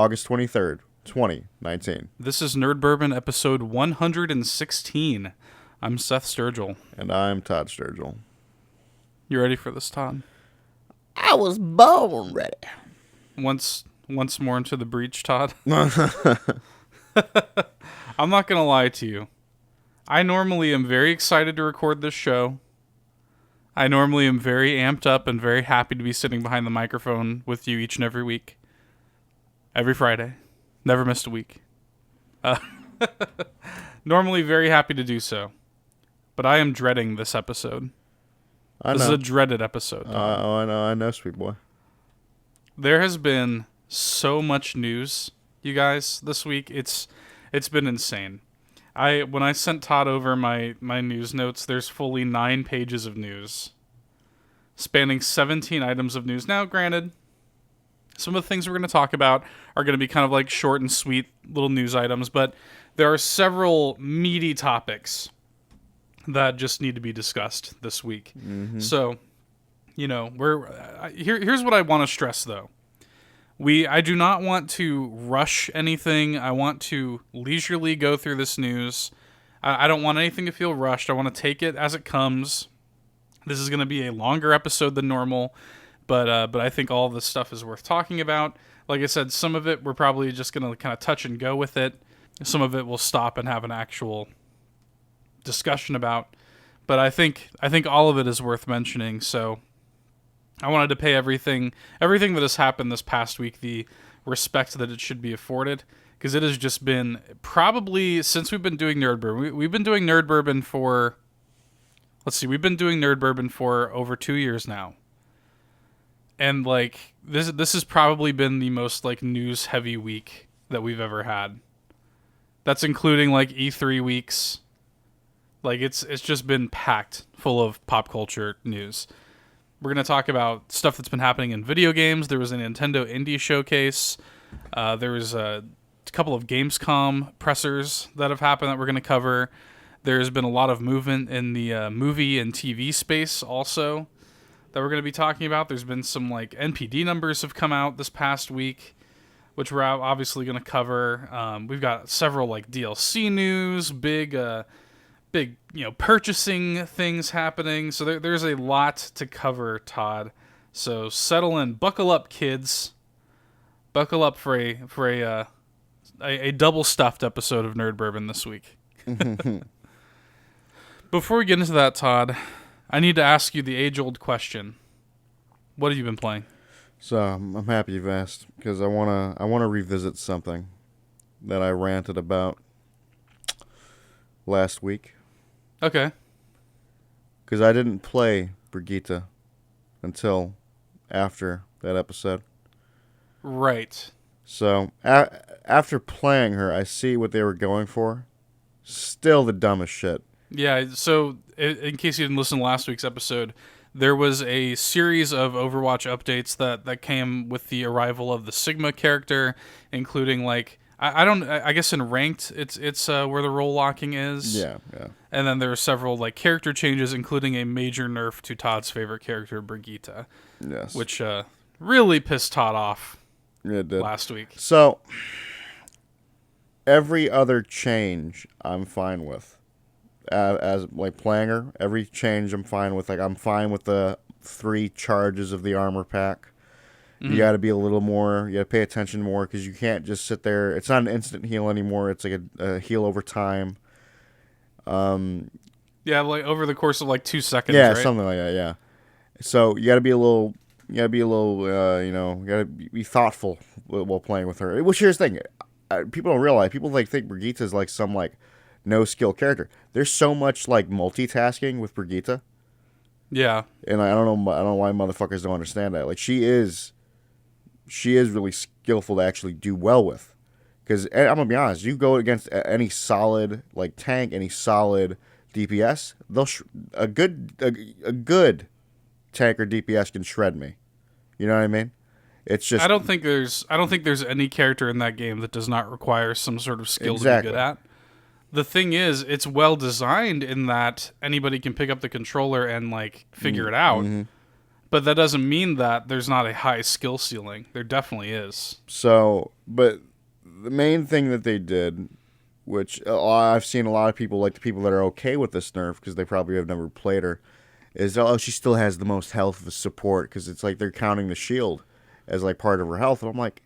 August 23rd, 2019. This is Nerd Bourbon episode 116. I'm Seth Sturgill. And I'm Todd Sturgill. You ready for this, Todd? I was born ready. Once more into the breach, Todd. I'm not going to lie to you. I normally am very excited to record this show. I normally am very amped up and very happy to be sitting behind the microphone with you each and every week. Every Friday. Never missed a week. Normally very happy to do so. But I am dreading this episode. This is a dreaded episode. I know, sweet boy. There has been so much news, you guys, this week. It's been insane. When I sent Todd over my news notes, there's fully 9 pages of news, spanning 17 items of news. Now, granted, some of the things we're going to talk about are going to be kind of like short and sweet little news items, but there are several meaty topics that just need to be discussed this week. Mm-hmm. So, here's what I want to stress, though. I do not want to rush anything. I want to leisurely go through this news. I don't want anything to feel rushed. I want to take it as it comes. This is going to be a longer episode than normal, but I think all of this stuff is worth talking about. Like I said, some of it we're probably just going to kind of touch and go with it. Some of it we'll stop and have an actual discussion about. But I think all of it is worth mentioning, so I wanted to pay everything that has happened this past week the respect that it should be afforded, because it has just been probably since we've been doing Nerd Bourbon. We've been doing Nerd Bourbon for, we've been doing Nerd Bourbon for over 2 years now, and like this has probably been the most like news heavy week that we've ever had. That's including like E3 weeks. Like it's just been packed full of pop culture news. We're going to talk about stuff that's been happening in video games. There was a Nintendo Indie Showcase. There was a couple of Gamescom pressers that have happened that we're going to cover. There's been a lot of movement in the movie and TV space also that we're going to be talking about. There's been some like NPD numbers have come out this past week, which we're obviously going to cover. We've got several like DLC news, big purchasing things happening. So there's a lot to cover, Todd. So settle in, buckle up, kids. Buckle up for a double stuffed episode of Nerd Bourbon this week. Before we get into that, Todd, I need to ask you the age-old question. What have you been playing? So I'm happy you've asked, because I wanna revisit something that I ranted about last week. Okay. Because I didn't play Brigitte until after that episode. Right. So, after playing her, I see what they were going for. Still the dumbest shit. Yeah, so in case you didn't listen to last week's episode, there was a series of Overwatch updates that came with the arrival of the Sigma character, including like I guess in ranked, it's where the role locking is. Yeah. And then there are several like character changes, including a major nerf to Todd's favorite character, Brigitte. Yes. Which really pissed Todd off. Yeah, it did. Last week. So every other change I'm fine with. As like playing her, every change I'm fine with. Like I'm fine with the 3 charges of the armor pack. You got to be a little more, you got to pay attention more, because you can't just sit there. It's not an instant heal anymore. It's like a heal over time. Yeah, like over the course of like 2 seconds, yeah, right? Something like that, yeah. So you got to be a little, you got to be thoughtful while playing with her. Which, here's the thing. People don't realize, people think Brigitte is like some like no-skill character. There's so much like multitasking with Brigitte. Yeah. And I don't know why motherfuckers don't understand that. Like she is really skillful to actually do well with. Because I'm going to be honest, you go against any solid like tank, any solid DPS, a good tank or DPS can shred me. You know what I mean? It's just I don't think there's any character in that game that does not require some sort of skill to be good at. The thing is, it's well designed in that anybody can pick up the controller and like figure it out. Mm-hmm. But that doesn't mean that there's not a high skill ceiling. There definitely is. So, but the main thing that they did, which I've seen a lot of people, like the people that are okay with this nerf because they probably have never played her, is she still has the most health support because it's like they're counting the shield as like part of her health. And I'm like,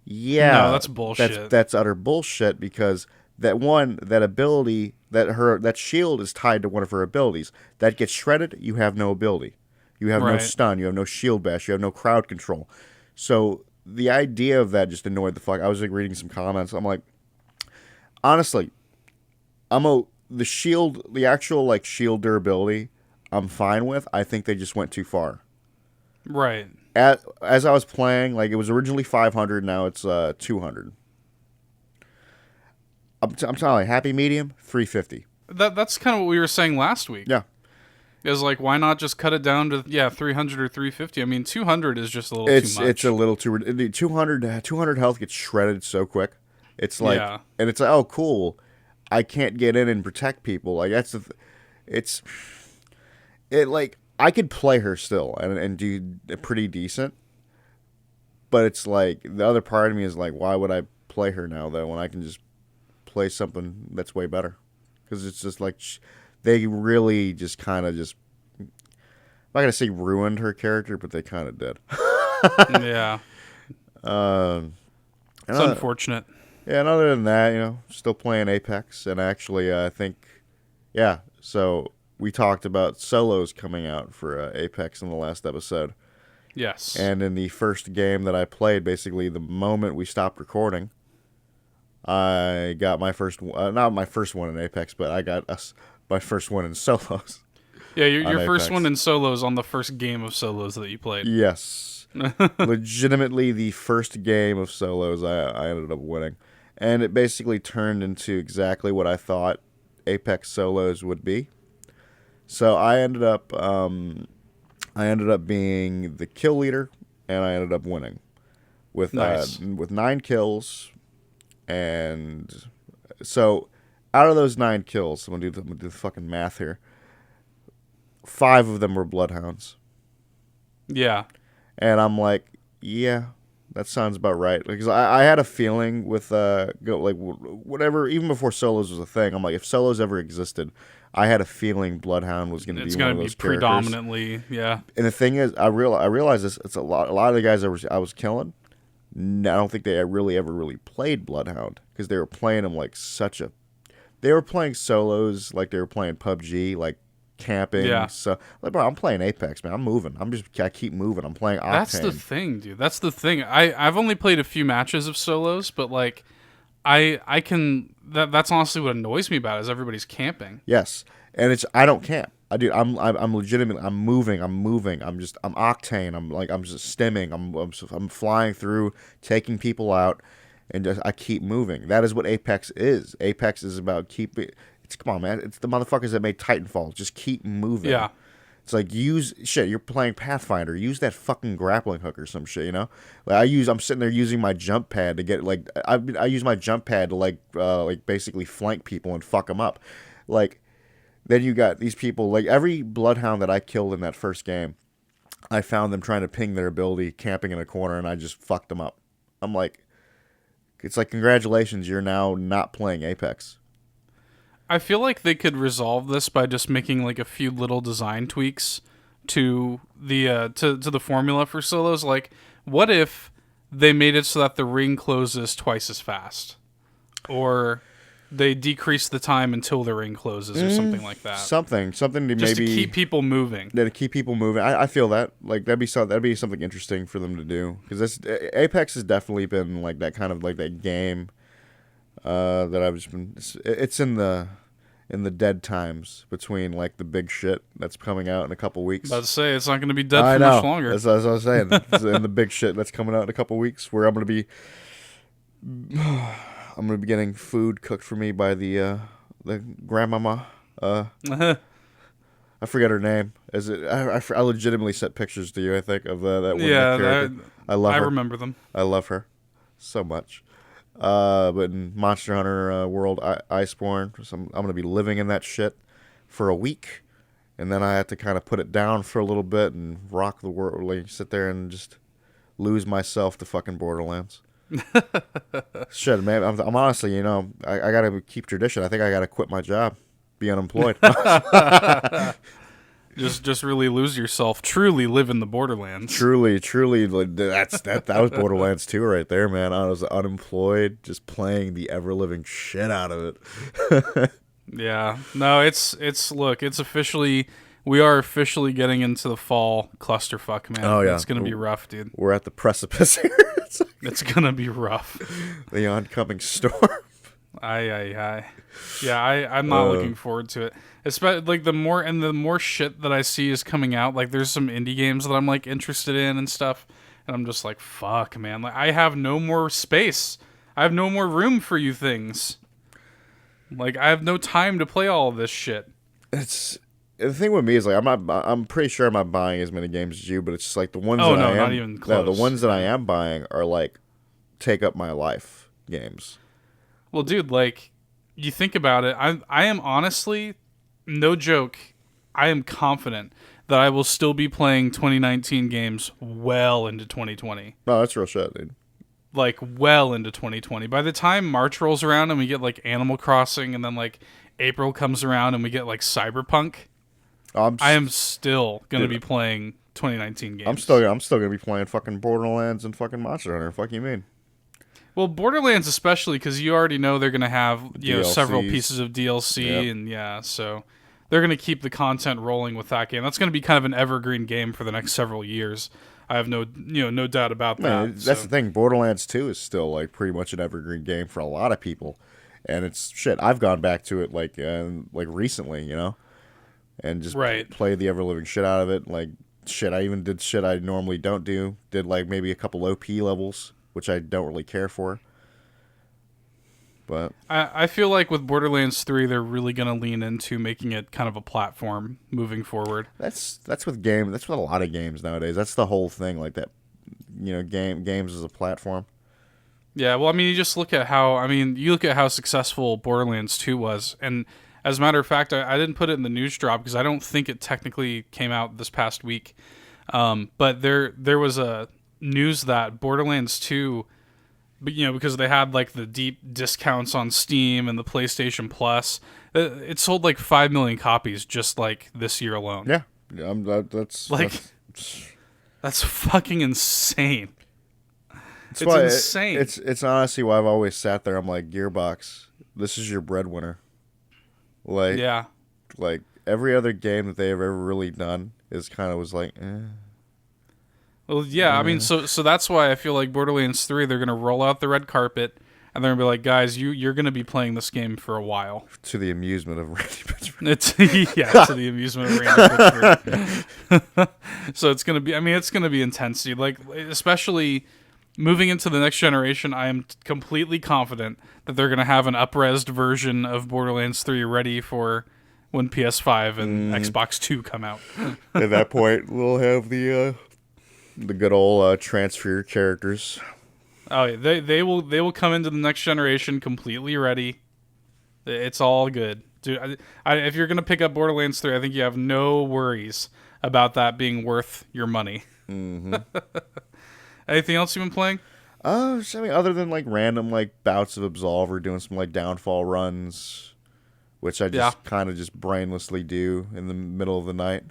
yeah, No, that's bullshit. That's utter bullshit because that ability, that shield is tied to one of her abilities. That gets shredded, you have no ability. You have no stun, you have no shield bash, you have no crowd control. So the idea of that just annoyed the fuck. I was like reading some comments. I'm like, honestly, the actual like shield durability, I'm fine with. I think they just went too far. Right. As I was playing, like it was originally 500, now it's 200. I'm telling you, happy medium 350. That's kind of what we were saying last week. Yeah. Is like, why not just cut it down to 300 or 350? I mean, 200 is just a little too much. It's a little too 200 health gets shredded so quick. It's like, and it's like, oh cool, I can't get in and protect people. Like that's like I could play her still and do pretty decent. But it's like the other part of me is like, why would I play her now though when I can just play something that's way better? Because it's just like they really just kind of just, I'm not gonna say ruined her character, but they kind of did. Yeah. It's unfortunate. Yeah, and other than that, still playing Apex, and actually, I think, yeah. So we talked about solos coming out for Apex in the last episode. Yes. And in the first game that I played, basically the moment we stopped recording, I got my first, not my first one in Apex, but I got my first one in solos. Yeah, your first one in solos on the first game of solos that you played. Yes. Legitimately the first game of solos I ended up winning. And it basically turned into exactly what I thought Apex solos would be. So I ended up being the kill leader, and I ended up winning with nice. With 9 kills. And so out of those 9 kills, I'm gonna do the fucking math here. 5 of them were bloodhounds. Yeah. And I'm like, yeah, that sounds about right. Because I had a feeling with whatever, even before solos was a thing. I'm like, if solos ever existed, I had a feeling bloodhound was going to be one of those characters. Predominantly, yeah. And the thing is, I realized this. It's a lot of the guys I was killing. I don't think they really ever played bloodhound because they were playing them like they were playing solos like they were playing PUBG, like camping. Yeah. So, like, bro, I'm playing Apex, man. I'm moving. I keep moving. I'm playing Octane. That's the thing, dude. That's the thing. I've only played a few matches of solos, but like, I can. That's honestly what annoys me about it, is everybody's camping. Yes, and I don't camp. I'm legitimately. I'm moving. I'm Octane. I'm just stimming. I'm flying through, taking people out, and I keep moving. That is what Apex is. Apex is about keeping. Come on, man. It's the motherfuckers that made Titanfall. Just keep moving. Yeah. It's like you're playing Pathfinder. Use that fucking grappling hook or some shit, Like I'm sitting there using my jump pad to get I use my jump pad to like basically flank people and fuck them up. Like then you got these people, like every bloodhound that I killed in that first game, I found them trying to ping their ability camping in a corner, and I just fucked them up. I'm like, it's like, congratulations, you're now not playing Apex. I feel like they could resolve this by just making like a few little design tweaks to the to the formula for solos. Like, what if they made it so that the ring closes twice as fast, or they decrease the time until the ring closes, or something like that? Something to just maybe to keep people moving. Yeah, to keep people moving. I feel that that'd be something interesting for them to do, because Apex has definitely been like that kind of like that game that I've just been. It's in the dead times between like the big shit that's coming out in a couple weeks. About to say, it's not going to be dead for much longer. That's what I was saying. And the big shit that's coming out in a couple weeks, where I'm going to be getting food cooked for me by the grandmama. I forget her name. I legitimately sent pictures to you, I think, of that one. Yeah, character. I love her. I remember them. I love her so much. But in Monster Hunter World Iceborne, I'm going to be living in that shit for a week, and then I had to kind of put it down for a little bit and rock the world, like sit there and just lose myself to fucking Borderlands. Shit, man, I'm honestly, you know, I gotta keep tradition. I think I gotta quit my job, be unemployed. Just really lose yourself. Truly live in the Borderlands. Truly, like, that was Borderlands 2 right there, man. I was unemployed, just playing the ever living shit out of it. Yeah. No, it's officially, we are officially getting into the fall clusterfuck, man. Oh, yeah. It's going to be rough, dude. We're at the precipice here. It's going to be rough. The oncoming storm. Aye. Yeah, I'm not looking forward to it. Especially, like, the more shit that I see is coming out, like, there's some indie games that I'm, like, interested in and stuff, and I'm just like, fuck, man. Like, I have no more space. I have no more room for you things. Like, I have no time to play all of this shit. It's the thing with me is like I'm pretty sure I'm not buying as many games as you, but it's just like the ones not even close. No, the ones that I am buying are like take up my life games. Well, dude, like, you think about it, I am honestly, no joke, I am confident that I will still be playing 2019 games well into 2020. No, that's real shit, dude. Like, well into 2020. By the time March rolls around and we get, like, Animal Crossing, and then, like, April comes around and we get, like, Cyberpunk, I am still going to be playing 2019 games. I'm still going to be playing fucking Borderlands and fucking Monster Hunter. Fuck you mean? Well, Borderlands especially, because you already know they're going to have, you know, several pieces of DLC, yep. and yeah, so they're going to keep the content rolling with that game. That's going to be kind of an evergreen game for the next several years. I have no doubt about that. That's the thing. Borderlands 2 is still like pretty much an evergreen game for a lot of people, and it's shit. I've gone back to it like recently, you know, and just played the ever living shit out of it. Like shit, I even did shit I normally don't do. Did like maybe a couple OP levels, which I don't really care for. But I feel like with Borderlands 3, they're really going to lean into making it kind of a platform moving forward. That's with game. That's with a lot of games nowadays. That's the whole thing, like that. You know, games as a platform. Yeah, well, I mean, you just look at how successful Borderlands 2 was, and as a matter of fact, I didn't put it in the news drop because I don't think it technically came out this past week. But there was a news that Borderlands 2. But, you know, because they had like the deep discounts on Steam and the PlayStation Plus, it sold like 5 million copies just like this year alone. Yeah, that's fucking insane. It's why insane. It's honestly why I've always sat there. I'm like, Gearbox, this is your breadwinner. Like, yeah, like every other game that they've ever really done was like, eh. Well, yeah, I mean, so that's why I feel like Borderlands 3, they're going to roll out the red carpet, and they're going to be like, guys, you're going to be playing this game for a while. To the amusement of Randy Pittsburgh. To the amusement of Randy Pittsburgh. So it's going to be intense, dude. Like, especially moving into the next generation, I am completely confident that they're going to have an up-resed version of Borderlands 3 ready for when PS5 and Xbox 2 come out. At that point, we'll have the good old transfer characters. Oh, yeah. They will come into the next generation completely ready. It's all good, dude. If you're gonna pick up Borderlands 3, I think you have no worries about that being worth your money. Mm-hmm. Anything else you've been playing? I mean, other than like random like bouts of Absolver, doing some like downfall runs, which I just kind of just brainlessly do in the middle of the night.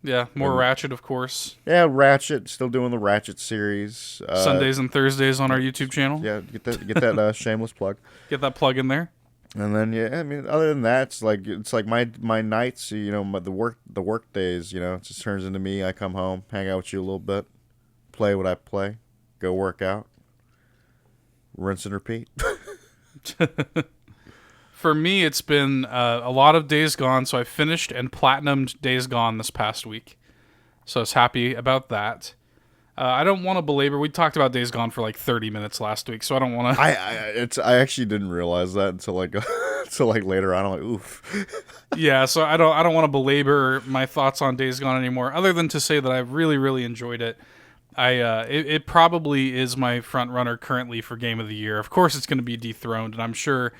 Yeah, more Ratchet, of course. Yeah, Ratchet. Still doing the Ratchet series. Sundays and Thursdays on our YouTube channel. Yeah, get that shameless plug. Get that plug in there. And then I mean, other than that, it's like my nights. You know, the work days. You know, it just turns into me. I come home, hang out with you a little bit, play what I play, go work out, rinse and repeat. For me, it's been a lot of Days Gone, so I finished and platinumed Days Gone this past week. So I was happy about that. I don't want to belabor. We talked about Days Gone for like 30 minutes last week, so I don't want to. I actually didn't realize that until like later on. I'm like, oof. Yeah, so I don't want to belabor my thoughts on Days Gone anymore, other than to say that I really, really enjoyed it. It probably is my front runner currently for Game of the Year. Of course, it's going to be dethroned, and I'm sure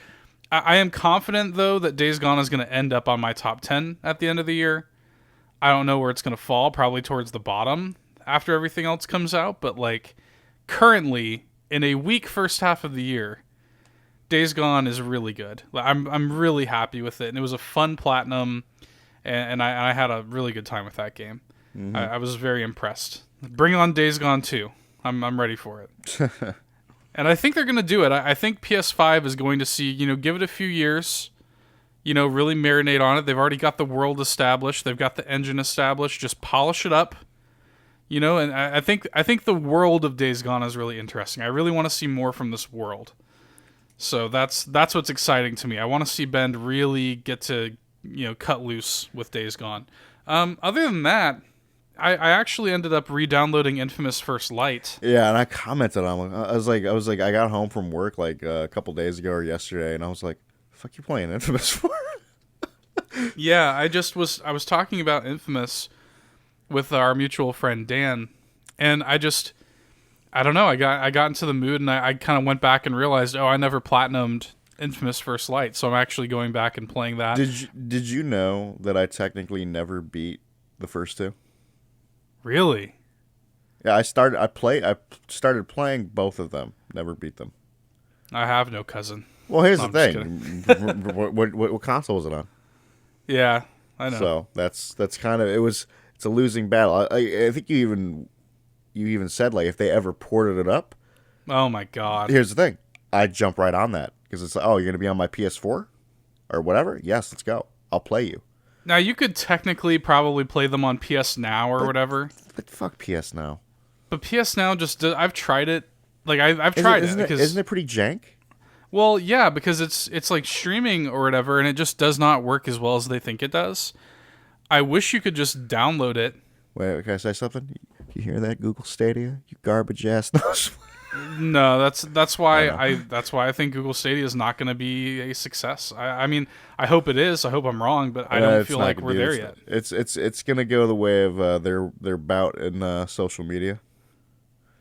I am confident, though, that Days Gone is going to end up on my top 10 at the end of the year. I don't know where it's going to fall, probably towards the bottom after everything else comes out. But, like, currently, in a weak first half of the year, Days Gone is really good. I'm really happy with it. And it was a fun platinum, and I had a really good time with that game. Mm-hmm. I was very impressed. Bring on Days Gone 2. I'm ready for it. And I think they're going to do it. I think PS5 is going to see, give it a few years, really marinate on it. They've already got the world established. They've got the engine established. Just polish it up, and I think the world of Days Gone is really interesting. I really want to see more from this world. So that's what's exciting to me. I want to see Bend really get to, cut loose with Days Gone. Other than that, I actually ended up re-downloading Infamous First Light. Yeah, and I commented on it. I was like, I got home from work like a couple days ago or yesterday, and I was like, "Fuck, you playing Infamous for?" Yeah, I was talking about Infamous with our mutual friend Dan, and I don't know. I got into the mood, and I kind of went back and realized, I never platinumed Infamous First Light, so I'm actually going back and playing that. Did you know that I technically never beat the first two? Really? Yeah, I started playing both of them. Never beat them. I have no cousin. Well, here's the thing. What console was it on? Yeah, I know. So that's kind of it's a losing battle. I think you even said, like, if they ever ported it up. Oh my god. Here's the thing. I'd jump right on that because it's like, you're gonna be on my PS4 or whatever. Yes, let's go. I'll play you. Now, you could technically probably play them on PS Now or whatever. But fuck PS Now. But PS Now I've tried it. Like, I've tried it. Isn't it pretty jank? Well, yeah, because it's like streaming or whatever, and it just does not work as well as they think it does. I wish you could just download it. Wait, can I say something? You hear that, Google Stadia? You garbage ass nose. No, that's why I think Google Stadia is not going to be a success. I mean, I hope it is. I hope I'm wrong, but I don't feel like we're there yet. It's going to go the way of their bout in social media.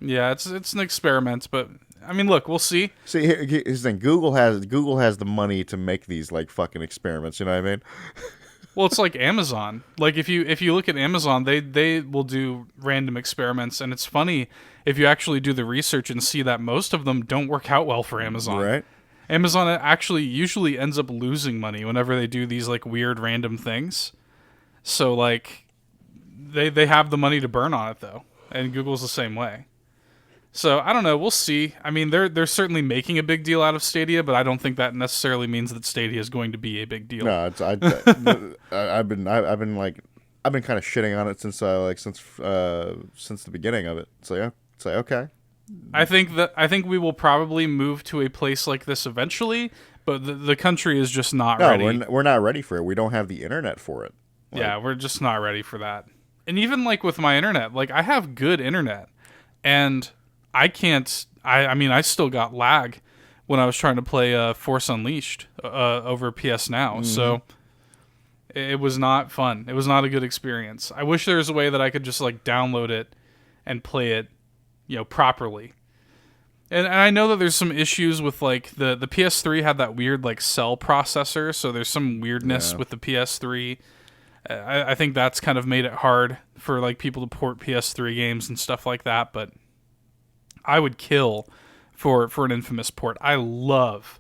Yeah, it's an experiment, but I mean, look, we'll see. See, here's the thing: Google has the money to make these like fucking experiments. You know what I mean? Well, it's like Amazon. Like if you look at Amazon, they will do random experiments, and it's funny if you actually do the research and see that most of them don't work out well for Amazon. Right. Amazon actually usually ends up losing money whenever they do these like weird random things. So like they have the money to burn on it though, and Google's the same way. So I don't know. We'll see. I mean, they're certainly making a big deal out of Stadia, but I don't think that necessarily means that Stadia is going to be a big deal. No, I've been kind of shitting on it since the beginning of it. So yeah, it's like okay. I think we will probably move to a place like this eventually, but the country is just not ready. We're not ready for it. We don't have the internet for it. Yeah, we're just not ready for that. And even like with my internet, like I have good internet, and I can't. I mean, I still got lag when I was trying to play Force Unleashed over PS Now. Mm-hmm. So it was not fun. It was not a good experience. I wish there was a way that I could just like download it and play it, properly. And I know that there's some issues with like the PS3 had that weird like cell processor, so there's some weirdness with the PS3. I think that's kind of made it hard for like people to port PS3 games and stuff like that, but I would kill for an Infamous port. I love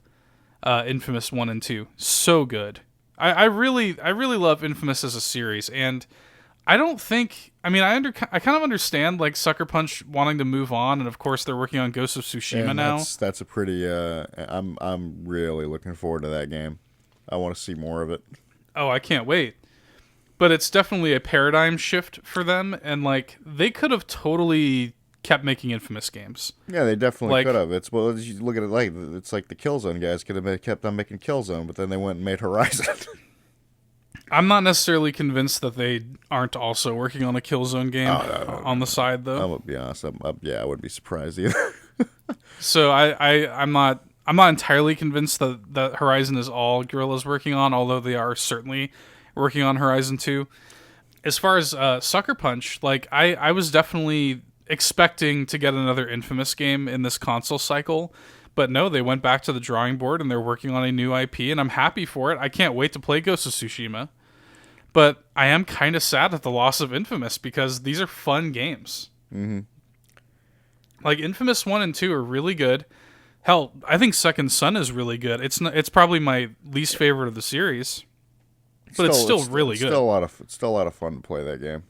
Infamous 1 and 2. So good. I really love Infamous as a series, and I don't think... I mean, I kind of understand like Sucker Punch wanting to move on, and of course they're working on Ghost of Tsushima now. That's a pretty... I'm really looking forward to that game. I want to see more of it. Oh, I can't wait. But it's definitely a paradigm shift for them, and like they could have totally kept making Infamous games. Yeah, they definitely could have. You look at it like it's like the Killzone guys could have kept on making Killzone, but then they went and made Horizon. I'm not necessarily convinced that they aren't also working on a Killzone game on the side, though. I'm gonna be honest. I wouldn't be surprised either. So I'm not entirely convinced that Horizon is all Guerrilla's working on, although they are certainly working on Horizon 2. As far as Sucker Punch, like I was definitely expecting to get another Infamous game in this console cycle, But no, they went back to the drawing board and they're working on a new IP, and I'm happy for it. I can't wait to play Ghost of Tsushima. But I am kind of sad at the loss of Infamous because these are fun games. Mm-hmm. Like Infamous 1 and 2 are really good. Hell, I think Second Son is really good. It's probably my least favorite of the series. But it's still really good. It's still a lot of fun to play that game.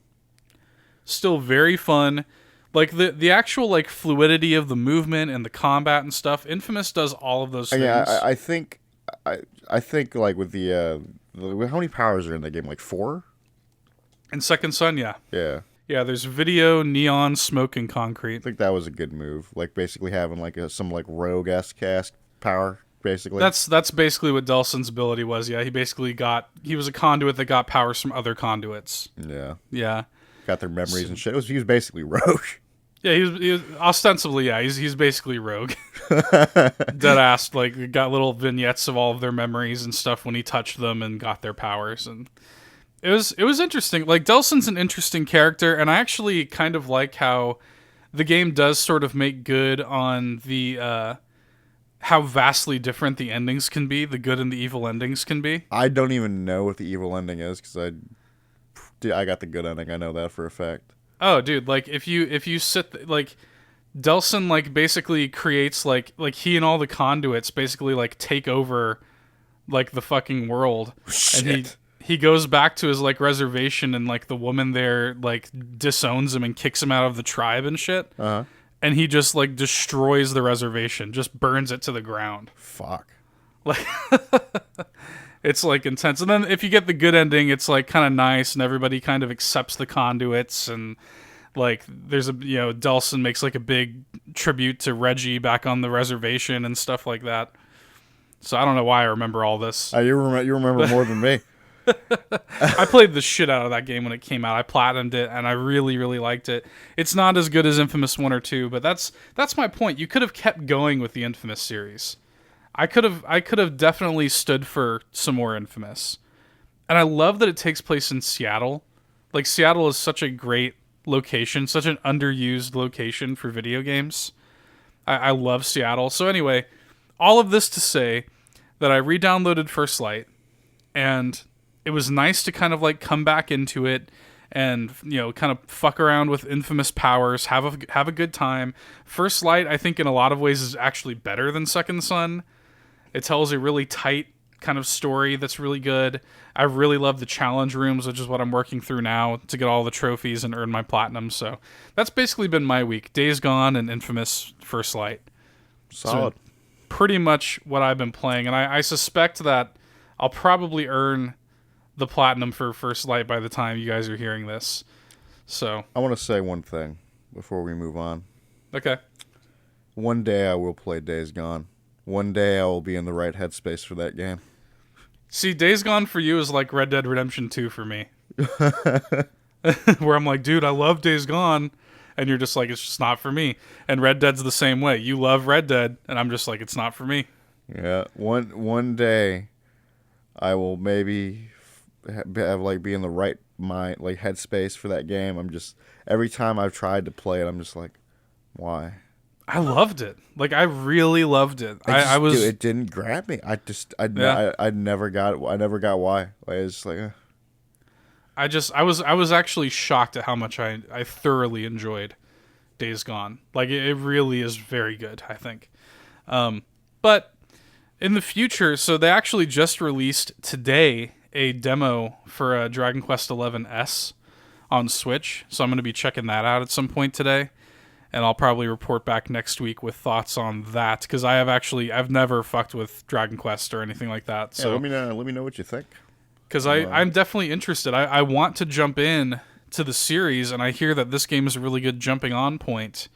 Still very fun. Like the actual like fluidity of the movement and the combat and stuff. Infamous does all of those things. Yeah, I think like with the how many powers are in that game? Like 4? In Second Son, yeah. Yeah. Yeah, there's video, neon, smoke, and concrete. I think that was a good move. Like basically having like some like rogue-esque cast power. Basically, that's basically what Delson's ability was. Yeah, he was a conduit that got powers from other conduits. Yeah. Got their memories and shit. He was basically rogue. Yeah, he was ostensibly, yeah, he's basically rogue. Deadass, like got little vignettes of all of their memories and stuff when he touched them and got their powers, and it was interesting. Like Delson's an interesting character, and I actually kind of like how the game does sort of make good on the how vastly different the endings can be, the good and the evil endings can be. I don't even know what the evil ending is because I got the good ending. I know that for a fact. Oh, dude! Like if you sit like Delson like basically creates like he and all the conduits basically like take over like the fucking world, Shit. And he goes back to his like reservation, and like the woman there like disowns him and kicks him out of the tribe and shit. Uh-huh. And he just like destroys the reservation, just burns it to the ground. Fuck. Like it's like intense. And then if you get the good ending, it's like kind of nice and everybody kind of accepts the conduits, and like there's Delson makes like a big tribute to Reggie back on the reservation and stuff like that. So I don't know why I remember all this. You remember more than me. I played the shit out of that game when it came out. I platinumed it, and I really, really liked it. It's not as good as Infamous 1 or 2, but that's my point. You could have kept going with the Infamous series. I could have definitely stood for some more Infamous. And I love that it takes place in Seattle. Like, Seattle is such a great location, such an underused location for video games. I love Seattle. So anyway, all of this to say that I re-downloaded First Light, and it was nice to kind of like come back into it and, kind of fuck around with Infamous powers, have a good time. First Light, I think in a lot of ways is actually better than Second Son. It tells a really tight kind of story that's really good. I really love the challenge rooms, which is what I'm working through now to get all the trophies and earn my platinum. So that's basically been my week. Days Gone and Infamous First Light. Solid. So pretty much what I've been playing. And I suspect that I'll probably earn the platinum for First Light by the time you guys are hearing this. So I want to say one thing before we move on. Okay. One day I will play Days Gone. One day I will be in the right headspace for that game. See, Days Gone for you is like Red Dead Redemption 2 for me. Where I'm like, dude, I love Days Gone. And you're just like, it's just not for me. And Red Dead's the same way. You love Red Dead, and I'm just like, it's not for me. Yeah. One day I will maybe have like be in the right mind, like headspace for that game. I'm just, every time I've tried to play it, I'm just like, why? I loved it. Like, I really loved it. I was. Dude, it didn't grab me. I never got it. I never got why. Like, it's like. I was actually shocked at how much I thoroughly enjoyed Days Gone. Like, it really is very good, I think. But in the future, so they actually just released today a demo for Dragon Quest XI S on Switch. So I'm going to be checking that out at some point today. And I'll probably report back next week with thoughts on that, because I've never fucked with Dragon Quest or anything like that. So yeah, let me know what you think. Because I'm definitely interested. I want to jump in to the series, and I hear that this game is a really good jumping on point.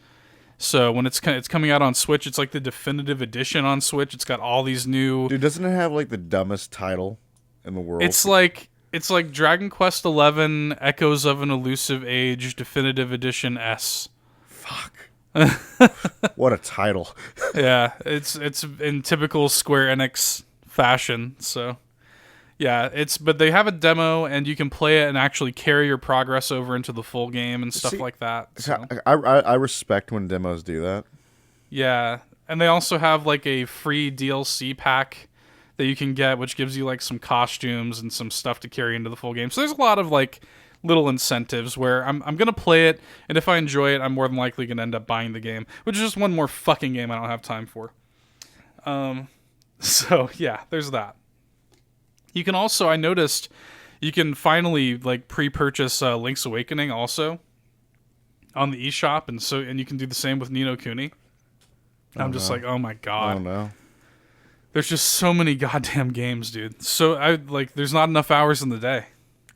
So when it's coming out on Switch, it's like the definitive edition on Switch. It's got all these new. Dude, doesn't it have like the dumbest title in the world? It's like Dragon Quest XI Echoes of an Elusive Age Definitive Edition S. Fuck. What a title. Yeah, it's in typical Square Enix fashion. So yeah, but they have a demo, and you can play it and actually carry your progress over into the full game and stuff like that. So. I respect when demos do that. Yeah, And they also have like a free DLC pack that you can get, which gives you like some costumes and some stuff to carry into the full game. So there's a lot of like little incentives where I'm going to play it, and if I enjoy it, I'm more than likely going to end up buying the game, which is just one more fucking game I don't have time for. So yeah, there's that. You can also, I noticed, you can finally like pre-purchase Link's Awakening also on the eShop, and you can do the same with Ni no Kuni. I'm just like, oh my god. Oh no. There's just so many goddamn games, dude. So there's not enough hours in the day.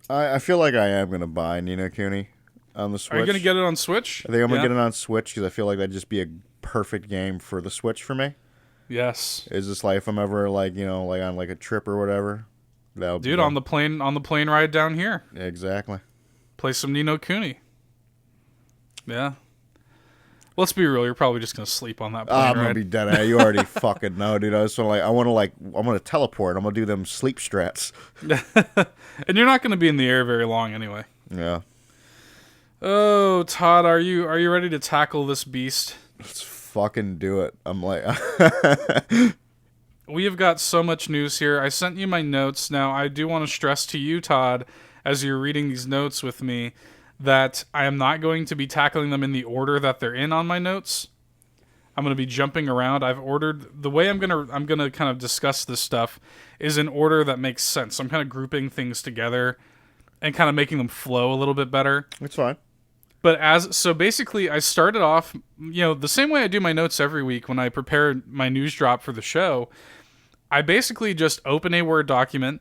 I feel like I am gonna buy Ni no Kuni on the Switch. Are you gonna get it on Switch? I think I'm gonna get it on Switch because I feel like that'd just be a perfect game for the Switch for me. Yes. Is this like if I'm ever like on like a trip or whatever? Dude, on the plane ride down here. Yeah, exactly. Play some Ni no Kuni. Yeah. Let's be real. You're probably just gonna sleep on that plane I'm ride. gonna be dead. You already fucking know, dude. I'm gonna teleport. I'm gonna do them sleep strats. And you're not gonna be in the air very long anyway. Yeah. Oh, Todd, are you ready to tackle this beast? Let's fucking do it. I'm like, We have got so much news here. I sent you my notes. Now, I do want to stress to you, Todd, as you're reading these notes with me, that I am not going to be tackling them in the order that they're in on my notes. I'm going to be jumping around. I've ordered the way I'm going to kind of discuss this stuff is in order that makes sense. I'm kind of grouping things together and kind of making them flow a little bit better. it's fine. But so basically I started off, the same way I do my notes every week when I prepare my news drop for the show. I basically just open a Word document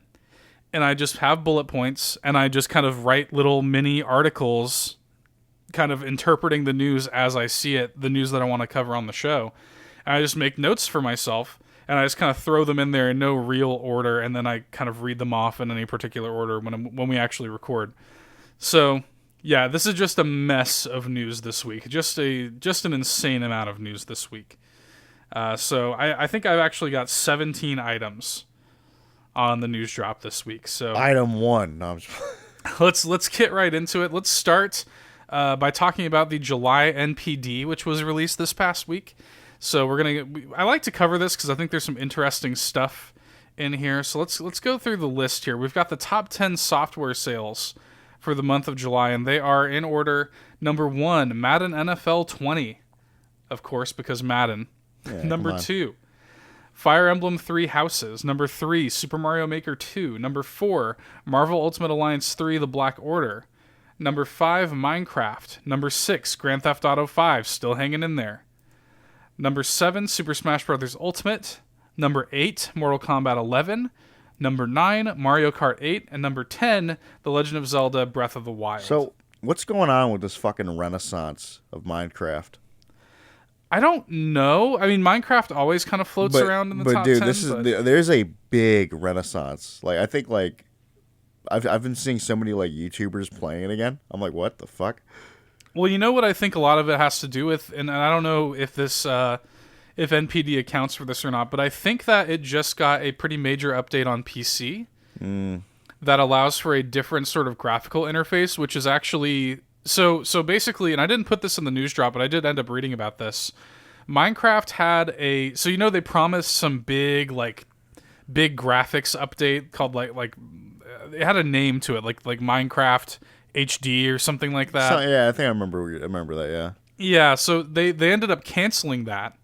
and I just have bullet points and I just kind of write little mini articles kind of interpreting the news as I see it, the news that I want to cover on the show. And I just make notes for myself and I just kind of throw them in there in no real order, and then I kind of read them off in any particular order when we actually record. So, yeah, this is just a mess of news this week. Just an insane amount of news this week. So I think I've actually got 17 items on the news drop this week. So Item 1. No, I'm just... let's get right into it. Let's start by talking about the July NPD, which was released this past week. So I like to cover this because I think there's some interesting stuff in here. So let's go through the list here. We've got the top 10 software sales for the month of July, and they are in order. Number 1, Madden NFL 20, of course, because Madden. Yeah, Number 2, Fire Emblem 3 Houses. Number 3, Super Mario Maker 2. Number 4, Marvel Ultimate Alliance 3 The Black Order. Number 5, Minecraft. Number 6, Grand Theft Auto 5, still hanging in there. Number 7, Super Smash Bros. Ultimate. Number 8, Mortal Kombat 11. Number 9, Mario Kart 8. And number 10, The Legend of Zelda Breath of the Wild. So, what's going on with this fucking renaissance of Minecraft? I don't know. I mean, Minecraft always kind of floats around in the top 10. There's a big renaissance. Like, I think, like, I've been seeing so many, like, YouTubers playing it again. I'm like, what the fuck? Well, you know what I think a lot of it has to do with, and I don't know if this, if NPD accounts for this or not, but I think that it just got a pretty major update on PC that allows for a different sort of graphical interface, which is actually... So basically, and I didn't put this in the news drop, but I did end up reading about this. Minecraft had they promised some big graphics update called like it had a name to it, like Minecraft HD or something like that. So, yeah, I think I remember that, yeah. Yeah, so they ended up canceling that.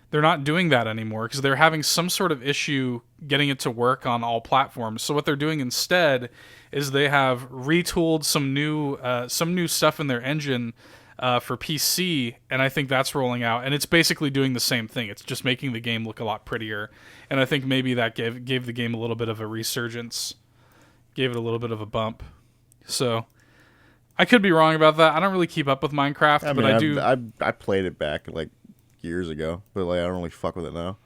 They're not doing that anymore because they're having some sort of issue getting it to work on all platforms. So what they're doing instead is they have retooled some new stuff in their engine for PC, and I think that's rolling out. And it's basically doing the same thing. It's just making the game look a lot prettier. And I think maybe that gave the game a little bit of a resurgence, gave it a little bit of a bump. So I could be wrong about that. I don't really keep up with Minecraft, but I do. I played it back like years ago, but like I don't really fuck with it now.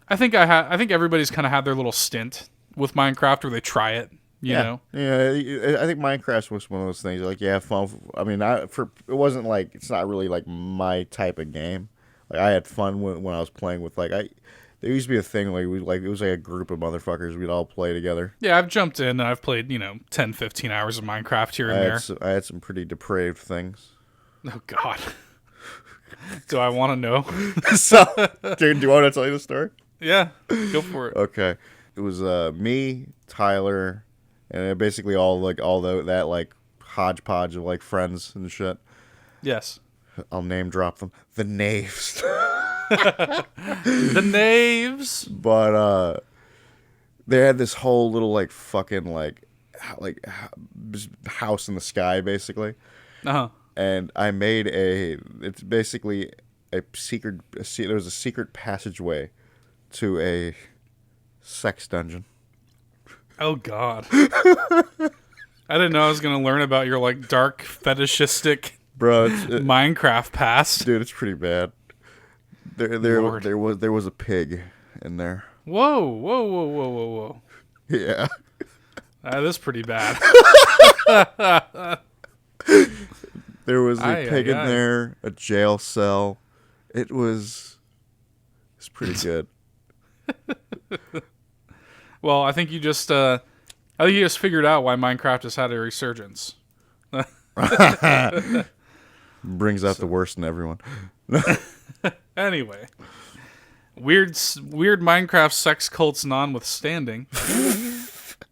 I think everybody's kind of had their little stint with Minecraft where they try it. You know? Yeah, I think Minecraft was one of those things. Like, yeah, fun. I mean, it wasn't like, it's not really like my type of game. Like, I had fun when I was playing with there used to be a thing it was like a group of motherfuckers. We'd all play together. Yeah, I've jumped in and I've played 10, 15 hours of Minecraft here and there. I had some pretty depraved things. Oh God. Do I want to know? So, dude, do you want to tell you the story? Yeah, go for it. Okay. It was me, Tyler, and basically that like hodgepodge of like friends and shit. Yes. I'll name drop them. The Knaves. The Knaves. But they had this whole little like fucking like house in the sky basically. Uh-huh. And I made it's basically there was a secret passageway to a sex dungeon. Oh, God. I didn't know I was going to learn about your, like, dark, fetishistic Minecraft past. Dude, it's pretty bad. There was a pig in there. Whoa. Yeah. That is pretty bad. There was a pig in there, a jail cell. It's pretty good. Well, I think you just figured out why Minecraft has had a resurgence. Brings out the worst in everyone. Anyway, weird Minecraft sex cults notwithstanding,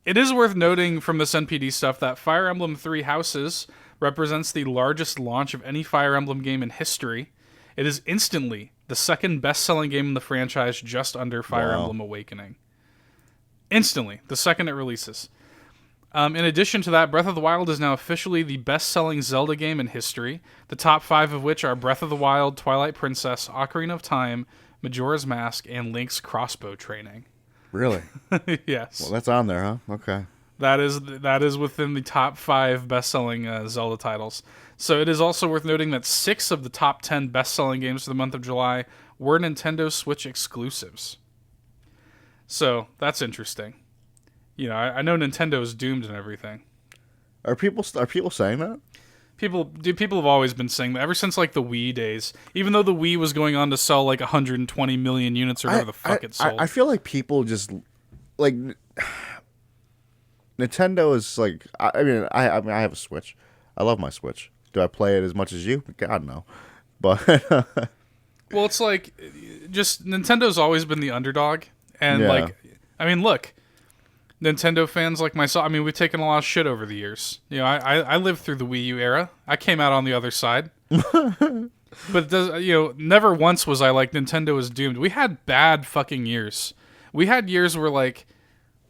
it is worth noting from this NPD stuff that Fire Emblem Three Houses represents the largest launch of any Fire Emblem game in history. It is instantly the second best-selling game in the franchise, just under Fire Emblem Awakening. Instantly, the second it releases. In addition to that, Breath of the Wild is now officially the best-selling Zelda game in history, the top 5 of which are Breath of the Wild, Twilight Princess, Ocarina of Time, Majora's Mask, and Link's Crossbow Training. Really? Yes. Well, that's on there, huh? Okay. That is within the top 5 best-selling Zelda titles. So it is also worth noting that 6 of the top 10 best-selling games for the month of July were Nintendo Switch exclusives. So that's interesting. You know, I know Nintendo is doomed and everything. Are people saying that? People have always been saying that ever since like the Wii days. Even though the Wii was going on to sell like 120 million units or whatever the fuck it sold. I feel like people just like Nintendo is like. I mean, I have a Switch. I love my Switch. Do I play it as much as you? God, no. But well, it's like just Nintendo's always been the underdog, and like, I mean, look. Nintendo fans like myself, I mean, we've taken a lot of shit over the years. You know, I lived through the Wii U era. I came out on the other side. But, never once was I like, Nintendo is doomed. We had bad fucking years. We had years where, like,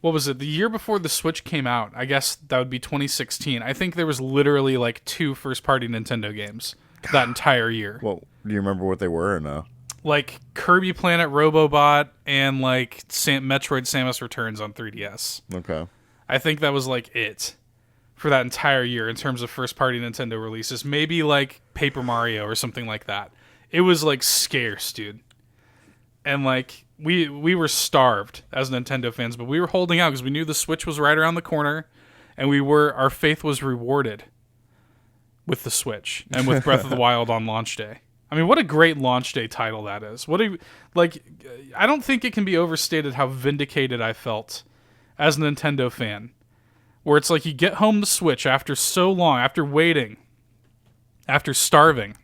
what was it? The year before the Switch came out, I guess that would be 2016. I think there was literally, like, 2 first-party Nintendo games that entire year. Well, do you remember what they were or no? Like Kirby Planet Robobot and like Metroid Samus Returns on 3DS. Okay. I think that was like it for that entire year in terms of first party Nintendo releases. Maybe like Paper Mario or something like that. It was like scarce, dude. And like we were starved as Nintendo fans, but we were holding out because we knew the Switch was right around the corner, and our faith was rewarded with the Switch and with Breath of the Wild on launch day. I mean, what a great launch day title that is. I don't think it can be overstated how vindicated I felt as a Nintendo fan. Where it's like you get home the Switch after so long, after waiting, after starving,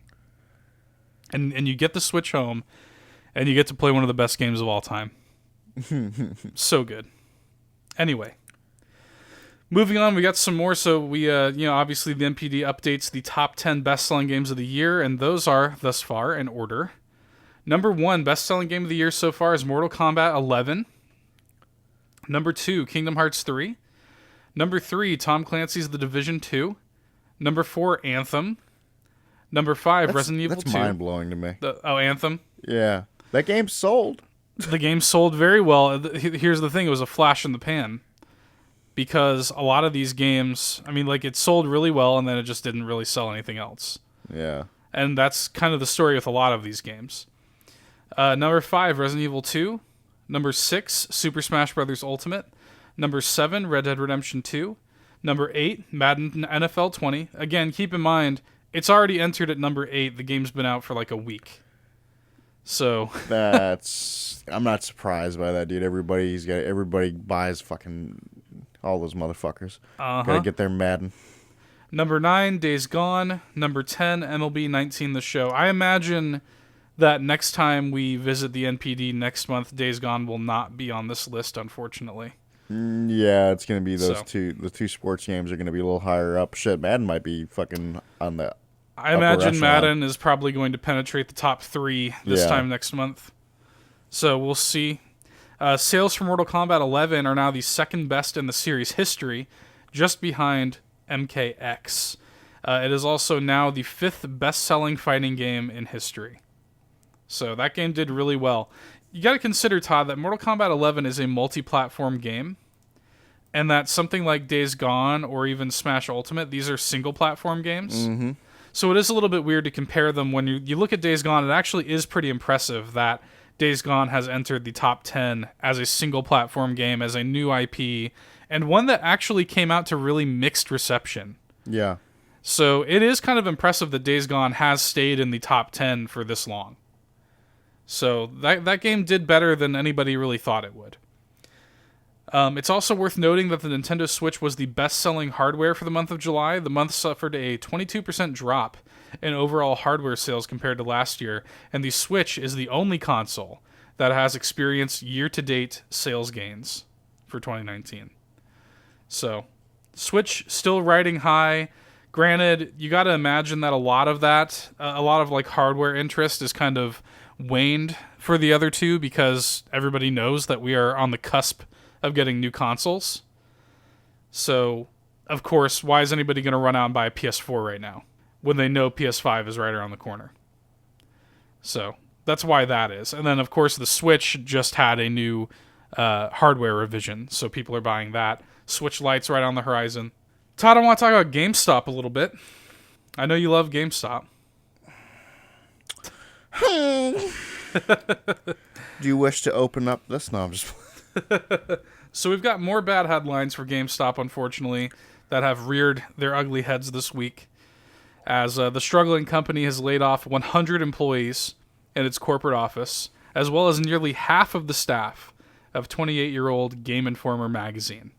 and you get the Switch home, and you get to play one of the best games of all time. So good. Anyway. Moving on, we got some more. So we, obviously the NPD updates the top 10 best-selling games of the year, and those are, thus far, in order. Number 1 best-selling game of the year so far is Mortal Kombat 11. Number 2, Kingdom Hearts 3. Number 3, Tom Clancy's The Division 2. Number 4, Anthem. Number 5, Resident Evil 2. That's mind-blowing to me. Anthem? Yeah. That game sold. The game sold very well. Here's the thing, it was a flash in the pan. Because a lot of these games, I mean, like, it sold really well, and then it just didn't really sell anything else. Yeah. And that's kind of the story with a lot of these games. Number 5, Resident Evil 2. Number 6, Super Smash Bros. Ultimate. Number 7, Red Dead Redemption 2. Number 8, Madden NFL 20. Again, keep in mind, it's already entered at number 8. The game's been out for like a week. So I'm not surprised by that, dude. Everybody buys fucking all those motherfuckers. Gotta get their Madden. Number 9, Days Gone. Number 10, MLB 19 The Show. I imagine that next time we visit the NPD next month, Days Gone will not be on this list, unfortunately. Yeah, it's going to be those two. The two sports games are going to be a little higher up. Shit, Madden might be fucking on the I imagine Madden is probably going to penetrate the top 3 this time next month. So we'll see. Sales for Mortal Kombat 11 are now the second best in the series history, just behind MKX. It is also now the 5th best-selling fighting game in history. So that game did really well. You got to consider, Todd, that Mortal Kombat 11 is a multi-platform game, and that something like Days Gone or even Smash Ultimate, these are single-platform games. Mm-hmm. So it is a little bit weird to compare them. When you look at Days Gone, it actually is pretty impressive that Days Gone has entered the top 10 as a single-platform game, as a new IP, and one that actually came out to really mixed reception. Yeah. So it is kind of impressive that Days Gone has stayed in the top 10 for this long. So that game did better than anybody really thought it would. It's also worth noting that the Nintendo Switch was the best-selling hardware for the month of July. The month suffered a 22% drop in overall hardware sales compared to last year, and the Switch is the only console that has experienced year-to-date sales gains for 2019. So, Switch still riding high. Granted, you got to imagine that a lot of like hardware interest is kind of waned for the other two because everybody knows that we are on the cusp of getting new consoles. So, of course, why is anybody going to run out and buy a PS4 right now when they know PS5 is right around the corner? So, that's why that is. And then, of course, the Switch just had a new hardware revision, so people are buying that. Switch Lite's right on the horizon. Todd, I want to talk about GameStop a little bit. I know you love GameStop. Do you wish to open up this? No, I'm just... So we've got more bad headlines for GameStop, unfortunately, that have reared their ugly heads this week, as the struggling company has laid off 100 employees in its corporate office, as well as nearly half of the staff of 28-year-old Game Informer magazine.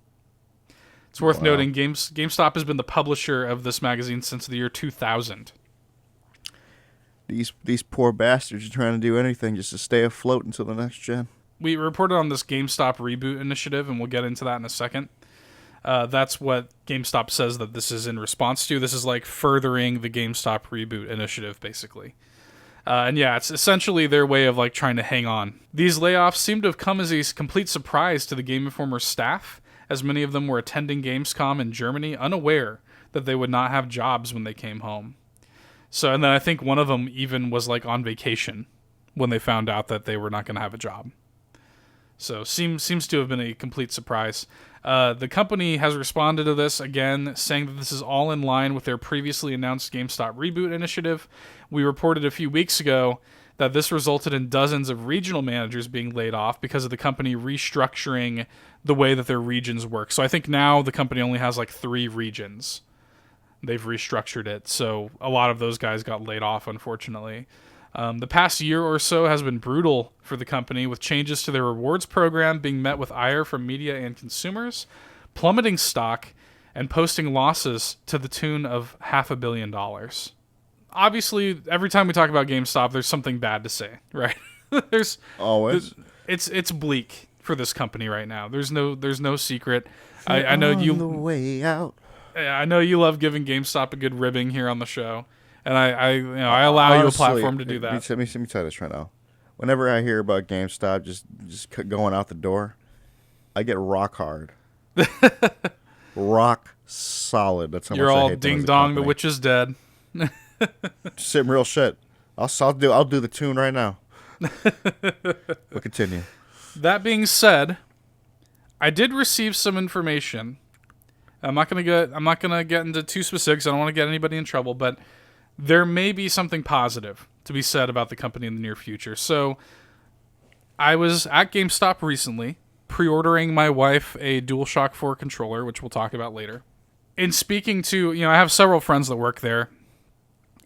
It's worth noting GameStop has been the publisher of this magazine since the year 2000. These poor bastards are trying to do anything just to stay afloat until the next gen. We reported on this GameStop reboot initiative, and we'll get into that in a second. That's what GameStop says that this is in response to. This is like furthering the GameStop reboot initiative, basically. And yeah, it's essentially their way of like trying to hang on. These layoffs seem to have come as a complete surprise to the Game Informer staff, as many of them were attending Gamescom in Germany, unaware that they would not have jobs when they came home. So, and then I think one of them even was like on vacation when they found out that they were not going to have a job. So, seems to have been a complete surprise. The company has responded to this again, saying that this is all in line with their previously announced GameStop reboot initiative. We reported a few weeks ago that this resulted in dozens of regional managers being laid off because of the company restructuring the way that their regions work. So I think now the company only has like 3 regions. They've restructured it, so a lot of those guys got laid off, unfortunately. The past year or so has been brutal for the company, with changes to their rewards program being met with ire from media and consumers, plummeting stock, and posting losses to the tune of $500 million. Obviously, every time we talk about GameStop, there's something bad to say, right? There's always. It's bleak for this company right now. There's no secret. I know you. On the way out. I know you love giving GameStop a good ribbing here on the show, and I allow you a platform to do that. Let me tell you this right now. Whenever I hear about GameStop just going out the door, I get rock hard, rock solid. That's how You're much I all hate them as ding a dong. company. The witch is dead. Just some real shit. I'll do the tune right now. We'll continue. That being said, I did receive some information. I'm not gonna get into too specifics. I don't want to get anybody in trouble, but there may be something positive to be said about the company in the near future. So, I was at GameStop recently, pre-ordering my wife a DualShock 4 controller, which we'll talk about later. In speaking to, I have several friends that work there,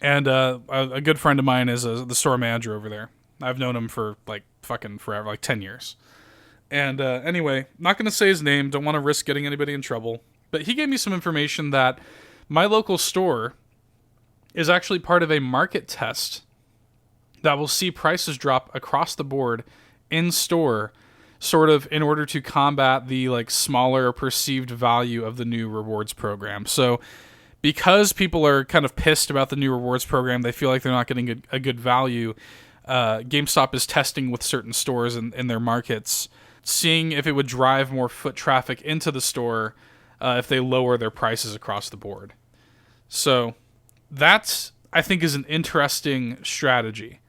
and a good friend of mine is the store manager over there. I've known him for like fucking forever, like 10 years. And anyway, not going to say his name, don't want to risk getting anybody in trouble. But he gave me some information that My local store is actually part of a market test that will see prices drop across the board in store, sort of in order to combat the like smaller perceived value of the new rewards program. So because people are kind of pissed about the new rewards program, they feel like they're not getting a good value. GameStop is testing with certain stores in their markets, seeing if it would drive more foot traffic into the store if they lower their prices across the board. So that's, I think, is an interesting strategy.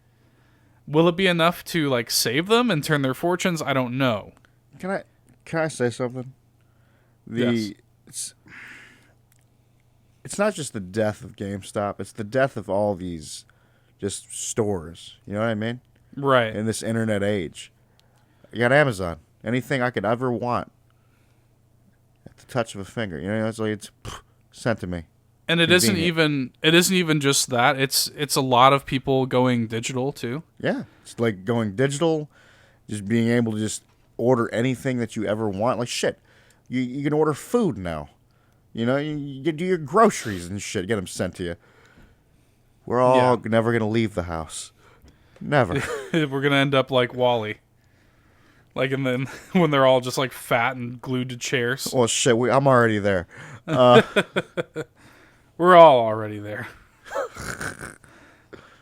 Will it be enough to like save them and turn their fortunes? I don't know. Can I say something? Yes. It's not just the death of GameStop, it's the death of all these just stores. You know what I mean? Right. In this internet age. You got Amazon. Anything I could ever want at the touch of a finger. You know, it's sent to me. And it isn't even just that. It's a lot of people going digital too. Yeah. It's like going digital, just being able to just order anything that you ever want. Like shit. You can order food now. You know, you do your groceries and shit, get them sent to you. We're all never going to leave the house. Never. We're going to end up like Wall-E. Like, and then when they're all just like fat and glued to chairs. Well, shit, I'm already there. We're all already there.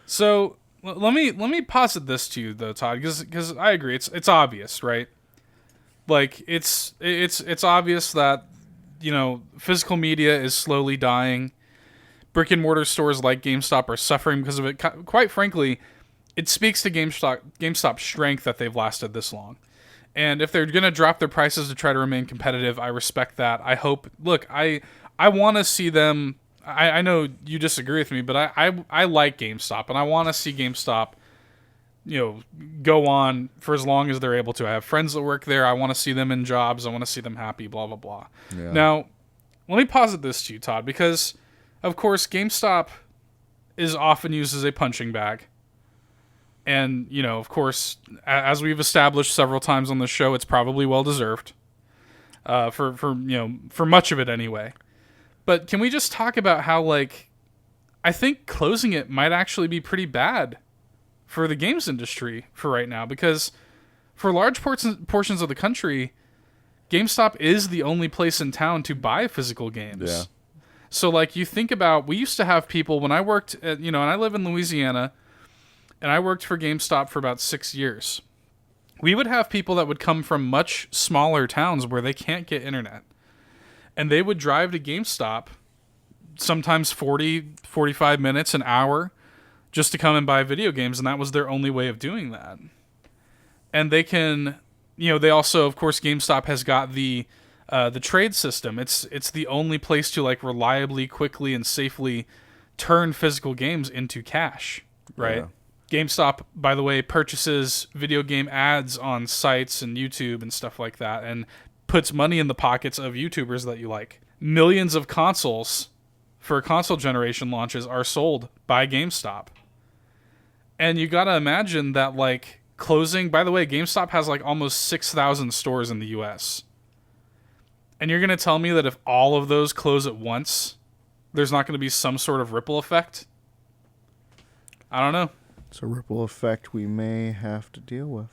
So let me posit this to you though, Todd, because I agree. It's obvious, right? Like it's obvious that, you know, physical media is slowly dying. Brick and mortar stores like GameStop are suffering because of it. Quite frankly, it speaks to GameStop's strength that they've lasted this long. And if they're going to drop their prices to try to remain competitive, I respect that. I hope. Look, I want to see them. I know you disagree with me, but I like GameStop, and I want to see GameStop, you know, go on for as long as they're able to. I have friends that work there. I want to see them in jobs. I want to see them happy. Blah blah blah. Yeah. Now, let me posit this to you, Todd, because of course GameStop is often used as a punching bag. And, you know, of course, as we've established several times on the show, it's probably well-deserved for much of it anyway. But can we just talk about how, like, I think closing it might actually be pretty bad for the games industry for right now, because for large portions of the country, GameStop is the only place in town to buy physical games. Yeah. So, like, you think about, we used to have people, when I worked at, you know, and I live in Louisiana, and I worked for GameStop for about 6 years. We would have people that would come from much smaller towns where they can't get internet. And they would drive to GameStop, sometimes 40, 45 minutes, an hour, just to come and buy video games, and that was their only way of doing that. And they can, you know, they also, of course, GameStop has got the trade system. It's the only place to, like, reliably, quickly, and safely turn physical games into cash, right? Yeah. GameStop, by the way, purchases video game ads on sites and YouTube and stuff like that, and puts money in the pockets of YouTubers that you like. Millions of consoles for console generation launches are sold by GameStop. And you gotta imagine that, like, closing... By the way, GameStop has, like, almost 6,000 stores in the US. And you're gonna tell me that if all of those close at once, there's not gonna be some sort of ripple effect? I don't know. It's a ripple effect we may have to deal with.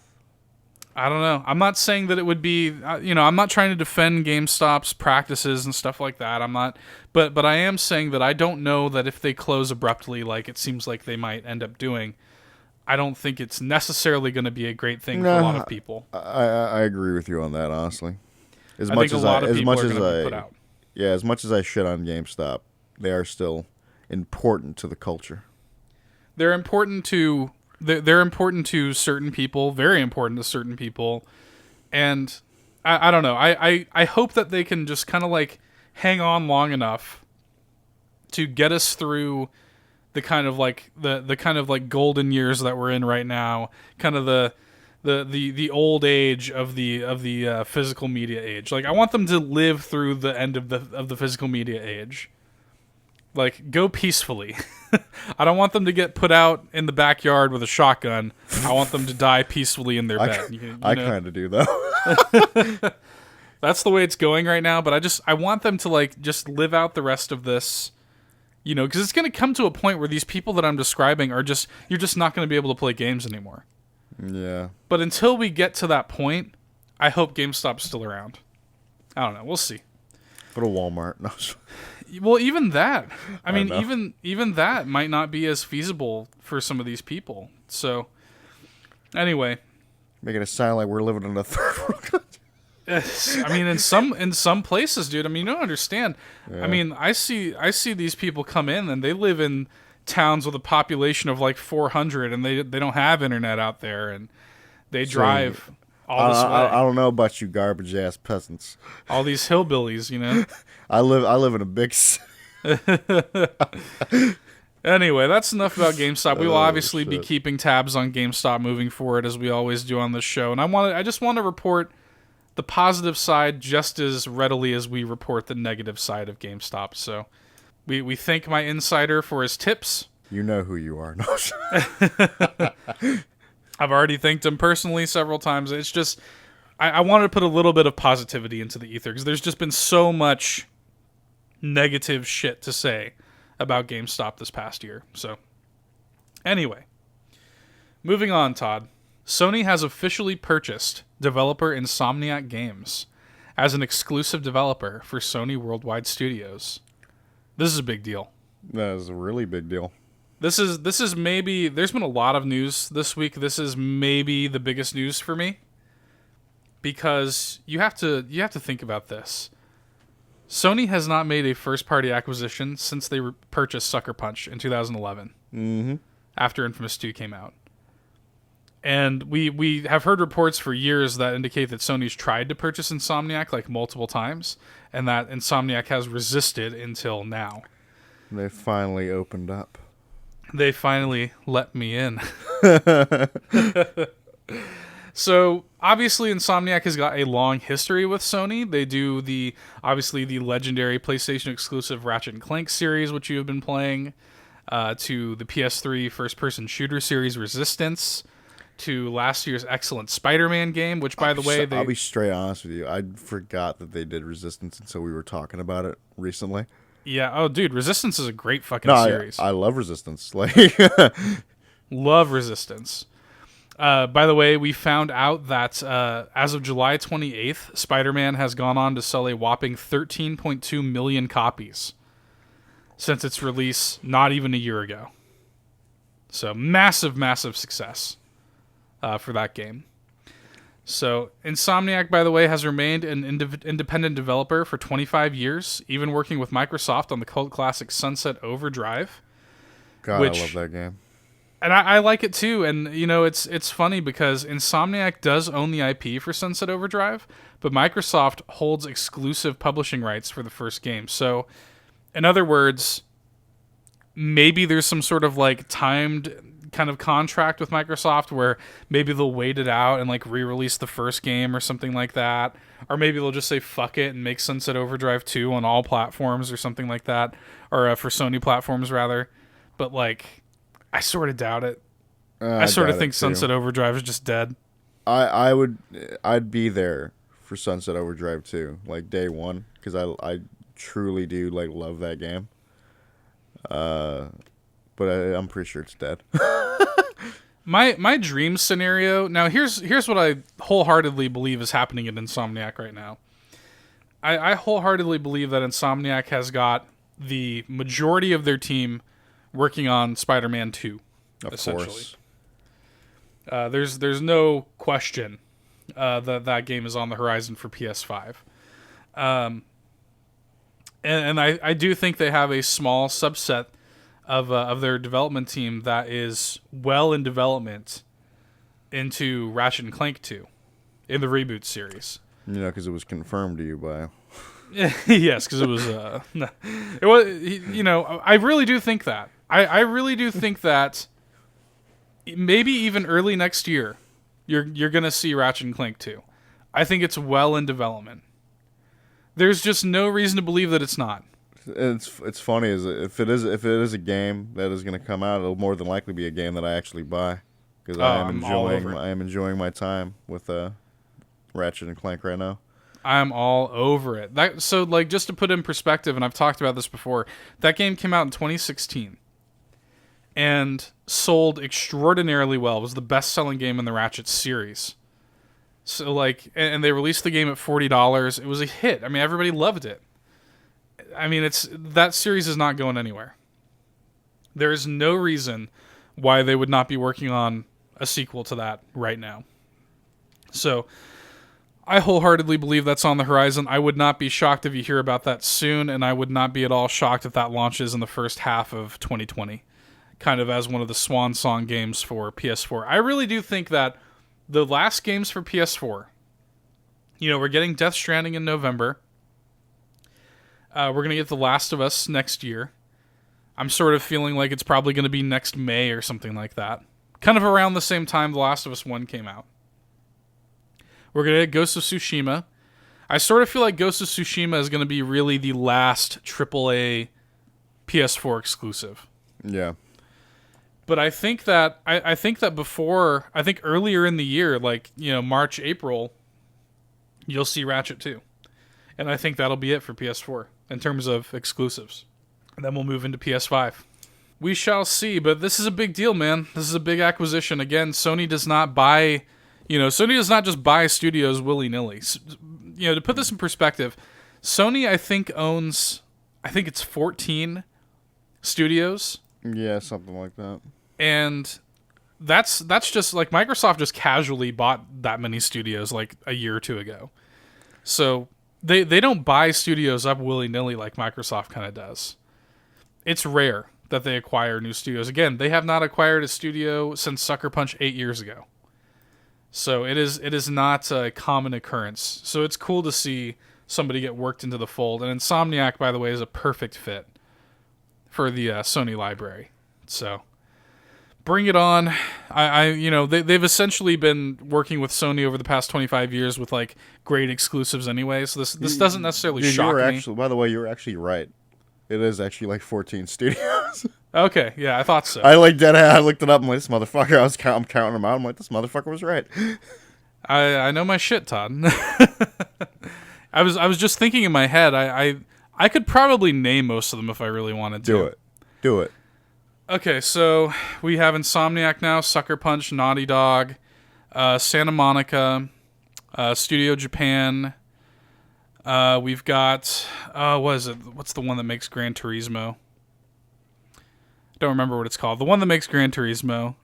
I don't know. I'm not saying that it would be, you know, I'm not trying to defend GameStop's practices and stuff like that. I'm not, but I am saying that I don't know that if they close abruptly, like it seems like they might end up doing, I don't think it's necessarily going to be a great thing for a lot of people. I agree with you on that, honestly. As much much as as much as I shit on GameStop, they are still important to the culture. They're important to certain people, very important to certain people, and I don't know. I hope that they can just kind of like hang on long enough to get us through the kind of like the kind of like golden years that we're in right now, kind of the old age of the physical media age. Like I want them to live through the end of the physical media age. Like, go peacefully. I don't want them to get put out in the backyard with a shotgun. I want them to die peacefully in their bed. I kind of do, though. That's the way it's going right now. But I want them to like just live out the rest of this, you know, because it's going to come to a point where these people that I'm describing are just you're just not going to be able to play games anymore. Yeah. But until we get to that point, I hope GameStop's still around. I don't know. We'll see. Go to Walmart. No. Well, even that. I mean, even that might not be as feasible for some of these people. So, anyway, making it sound like we're living in a third world country. I mean, in some places, dude. I mean, you don't understand. Yeah. I mean, I see these people come in and they live in towns with a population of like 400, and they don't have internet out there, and they drive all this way. I don't know about you garbage ass peasants. All these hillbillies, you know. I live in a big city. Anyway, that's enough about GameStop. We will obviously be keeping tabs on GameStop moving forward, as we always do on this show. And I just want to report the positive side just as readily as we report the negative side of GameStop. So we thank my insider for his tips. You know who you are. No. I've already thanked him personally several times. It's just I wanted to put a little bit of positivity into the ether because there's just been so much negative shit to say about GameStop this past year. So, anyway, moving on, Todd. Sony has officially purchased developer Insomniac Games as an exclusive developer for Sony Worldwide Studios. This is a big deal. That is a really big deal. This is maybe, there's been a lot of news this week. This is maybe the biggest news for me because you have to think about this. Sony has not made a first-party acquisition since they purchased Sucker Punch in 2011, after Infamous 2 came out. And we have heard reports for years that indicate that Sony's tried to purchase Insomniac like multiple times, and that Insomniac has resisted until now. They finally opened up. They finally let me in. So, obviously, Insomniac has got a long history with Sony. They do the legendary PlayStation exclusive Ratchet & Clank series, which you have been playing, to the PS3 first-person shooter series Resistance, to last year's excellent Spider-Man game, which, by the way... I'll be straight honest with you. I forgot that they did Resistance until we were talking about it recently. Yeah, oh, dude, Resistance is a great fucking series. I love Resistance. Love Resistance. By the way, we found out that as of July 28th, Spider-Man has gone on to sell a whopping 13.2 million copies since its release not even a year ago. So massive, massive success for that game. So Insomniac, by the way, has remained an independent developer for 25 years, even working with Microsoft on the cult classic Sunset Overdrive. God, I love that game. And I like it too, and you know it's funny because Insomniac does own the IP for Sunset Overdrive, but Microsoft holds exclusive publishing rights for the first game. So, in other words, maybe there's some sort of like timed kind of contract with Microsoft where maybe they'll wait it out and like re-release the first game or something like that, or maybe they'll just say fuck it and make Sunset Overdrive 2 on all platforms or something like that, or for Sony platforms rather. But like, I sort of doubt it. I sort of think Sunset Overdrive is just dead. I'd be there for Sunset Overdrive 2, like day one, because I truly do like love that game. But I'm pretty sure it's dead. My dream scenario. Now here's what I wholeheartedly believe is happening at Insomniac right now. I wholeheartedly believe that Insomniac has got the majority of their team working on Spider-Man 2. Of essentially. Course. There's no question that game is on the horizon for PS5. And I do think they have a small subset of their development team that is well in development into Ratchet & Clank 2 in the reboot series. You know, because it was confirmed to you by... Yes, because it was... it was. You know, I really do think that. I really do think that maybe even early next year, you're going to see Ratchet & Clank 2. I think it's well in development. There's just no reason to believe that it's not. It's funny is if it is a game that is going to come out, it'll more than likely be a game that I actually buy because I am enjoying my time with Ratchet and Clank right now. I'm all over it. So like just to put in perspective, and I've talked about this before, that game came out in 2016 and sold extraordinarily well. It was the best-selling game in the Ratchet series. So like, and they released the game at $40. It was a hit. I mean, everybody loved it. I mean, that series is not going anywhere. There is no reason why they would not be working on a sequel to that right now. So I wholeheartedly believe that's on the horizon. I would not be shocked if you hear about that soon, and I would not be at all shocked if that launches in the first half of 2020, kind of as one of the swan song games for PS4. I really do think that the last games for PS4, we're getting Death Stranding in November. We're going to get The Last of Us next year. I'm sort of feeling like it's probably going to be next May or something like that. Kind of around the same time The Last of Us 1 came out. We're going to get Ghost of Tsushima. I sort of feel like Ghost of Tsushima is going to be really the last AAA PS4 exclusive. Yeah. But I think that earlier in the year, like, March, April, you'll see Ratchet 2. And I think that'll be it for PS4 in terms of exclusives. And then we'll move into PS5. We shall see, but this is a big deal, man. This is a big acquisition. Again, Sony does not buy... Sony does not just buy studios willy-nilly. To put this in perspective, Sony, I think, owns... I think it's 14 studios. Yeah, something like that. And that's just... Like, Microsoft just casually bought that many studios, like, a year or two ago. So, they don't buy studios up willy-nilly like Microsoft kind of does. It's rare that they acquire new studios. Again, they have not acquired a studio since Sucker Punch 8 years ago. So it is not a common occurrence. So it's cool to see somebody get worked into the fold. And Insomniac, by the way, is a perfect fit for the Sony library. So bring it on. They've essentially been working with Sony over the past 25 years with like great exclusives anyway. So this doesn't necessarily shock me. By the way, you were actually right. It is actually like 14 studios. Okay, yeah, I thought so. I looked it up. I'm like, this motherfucker. I'm counting them out. I'm like, this motherfucker was right. I know my shit, Todd. I was just thinking in my head. I could probably name most of them if I really wanted to. Do it. Okay, so we have Insomniac now, Sucker Punch, Naughty Dog, Santa Monica, Studio Japan. We've got what is it? What's the one that makes Gran Turismo? Don't remember what it's called. The one that makes Gran Turismo.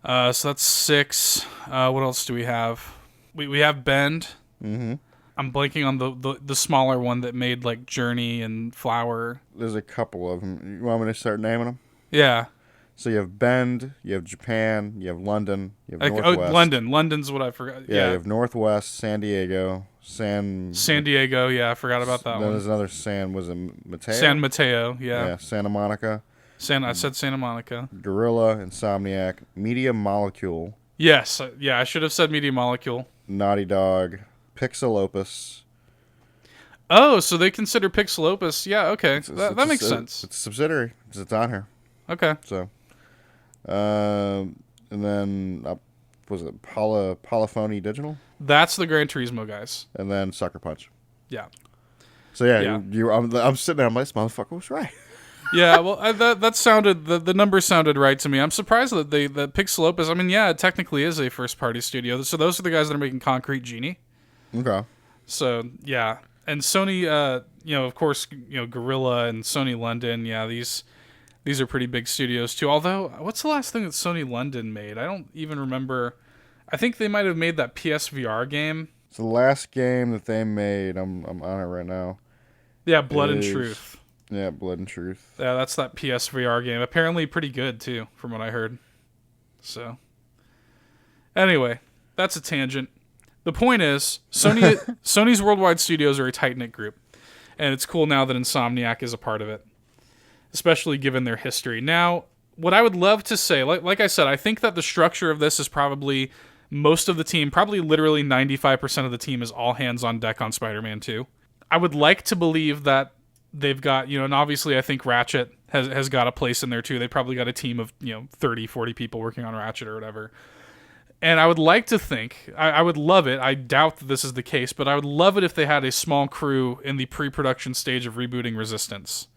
So that's 6. What else do we have? We have Bend. Mm-hmm. I'm blanking on the smaller one that made like Journey and Flower. There's a couple of them. You want me to start naming them? Yeah. So you have Bend, you have Japan, you have London, you have Northwest. London. London's what I forgot. Yeah, you have Northwest, San Diego, San Diego. Yeah, I forgot about that one. Then there's another was it Mateo? San Mateo. Yeah. Yeah, Santa Monica. I said Santa Monica. Gorilla, Insomniac, Media Molecule. Yes. Yeah, I should have said Media Molecule. Naughty Dog, Pixel Opus. Oh, so they consider Pixel Opus. Yeah, okay. That makes sense. It's a subsidiary. It's on here. Okay. So, and then, was it Polyphony Digital? That's the Gran Turismo guys. And then Sucker Punch. Yeah. So, yeah. I'm sitting there. I'm like, this motherfucker was right. Yeah, well, that sounded the numbers sounded right to me. I'm surprised that that Pixel Opus. I mean, yeah, it technically is a first party studio. So those are the guys that are making Concrete Genie. Okay. So yeah, and Sony, of course, Gorilla and Sony London. Yeah, these are pretty big studios too. Although, what's the last thing that Sony London made? I don't even remember. I think they might have made that PSVR game. It's the last game that they made. I'm on it right now. Yeah, Blood and Truth. Yeah, Blood and Truth. Yeah, that's that PSVR game. Apparently pretty good, too, from what I heard. So, anyway, that's a tangent. The point is, Sony's worldwide studios are a tight-knit group. And it's cool now that Insomniac is a part of it. Especially given their history. Now, what I would love to say, like I said, I think that the structure of this is probably most of the team, probably literally 95% of the team is all hands on deck on Spider-Man 2. I would like to believe that they've got, and obviously I think Ratchet has got a place in there too. They probably got a team of, 30, 40 people working on Ratchet or whatever. And I would like to think, I would love it, I doubt that this is the case, but I would love it if they had a small crew in the pre-production stage of rebooting Resistance.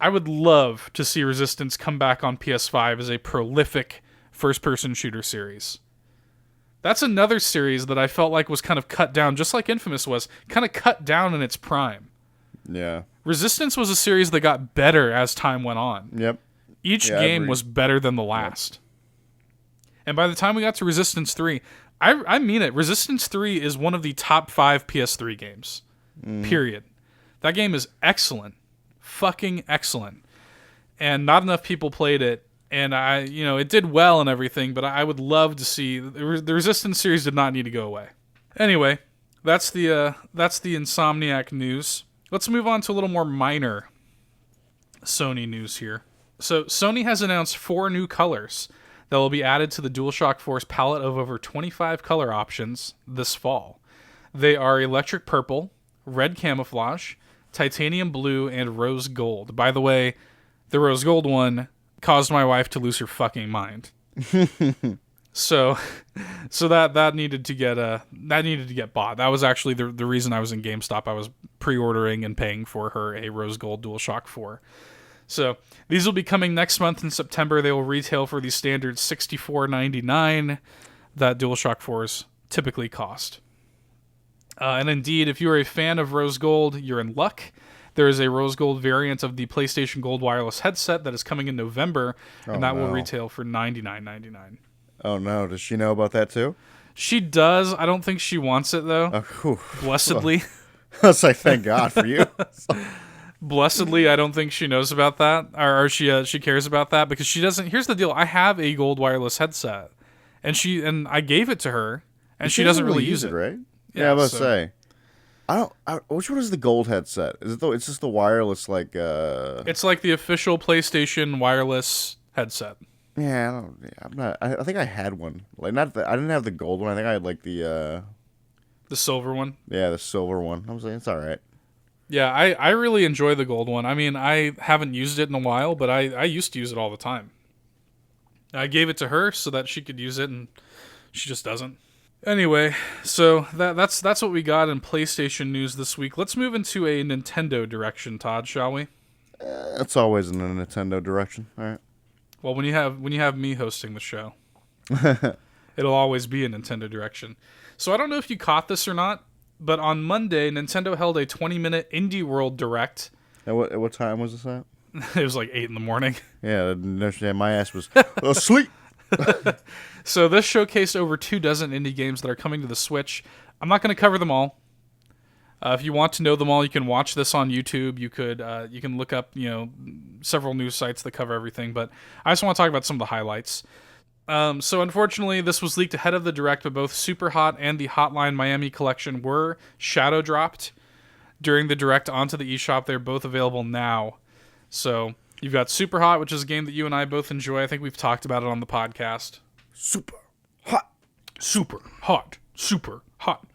I would love to see Resistance come back on PS5 as a prolific first-person shooter series. That's another series that I felt like was kind of cut down, just like Infamous was, kind of cut down in its prime. Yeah. Resistance was a series that got better as time went on. Yep. Each game was better than the last. Yep. And by the time we got to Resistance 3, I mean it, Resistance 3 is one of the top 5 PS3 games. Period. That game is excellent. Fucking excellent. And not enough people played it. And it did well and everything, but I would love to see the Resistance series did not need to go away. Anyway, that's the Insomniac news. Let's move on to a little more minor Sony news here. So Sony has announced 4 new colors that will be added to the DualShock 4's palette of over 25 color options this fall. They are electric purple, red camouflage, titanium blue, and rose gold. By the way, the rose gold one caused my wife to lose her fucking mind. so that needed to get bought. That was actually the reason I was in GameStop. I was pre-ordering and paying for her a rose gold DualShock 4. So these will be coming next month in September. They will retail for the standard $64.99 that DualShock 4s typically cost. And indeed, if you're a fan of rose gold, you're in luck. There is a rose gold variant of the PlayStation Gold wireless headset that is coming in November, and that will retail for $99.99. Oh no, does she know about that too? She does. I don't think she wants it though. Blessedly. I was like, thank God for you. Blessedly, I don't think she knows about that, or she cares about that, because she doesn't. Here's the deal: I have a gold wireless headset, and I gave it to her, and she doesn't really use it. Right? Yeah, I was about to say. Which one is the gold headset? Is it it's just the wireless It's like the official PlayStation wireless headset. Yeah, I'm not. I think I had one. I didn't have the gold one. I think I had the silver one. Yeah, the silver one. I was like, it's all right. Yeah, I really enjoy the gold one. I mean, I haven't used it in a while, but I used to use it all the time. I gave it to her so that she could use it, and she just doesn't. Anyway, so that's what we got in PlayStation news this week. Let's move into a Nintendo direction, Todd, shall we? It's always in a Nintendo direction. All right. Well, when you have me hosting the show, it'll always be a Nintendo direction. So I don't know if you caught this or not, but on Monday, Nintendo held a 20-minute Indie World Direct. At what time was this at? It was like 8 in the morning. Yeah, my ass was asleep. So this showcased over 24 indie games that are coming to the Switch. I'm not going to cover them all. If you want to know them all, you can watch this on YouTube. You can look up several news sites that cover everything. But I just want to talk about some of the highlights. So unfortunately, this was leaked ahead of the Direct, but both Super Hot and the Hotline Miami collection were shadow dropped during the Direct onto the eShop. They're both available now. So you've got Super Hot, which is a game that you and I both enjoy. I think we've talked about it on the podcast. Super hot. Super hot. Super hot.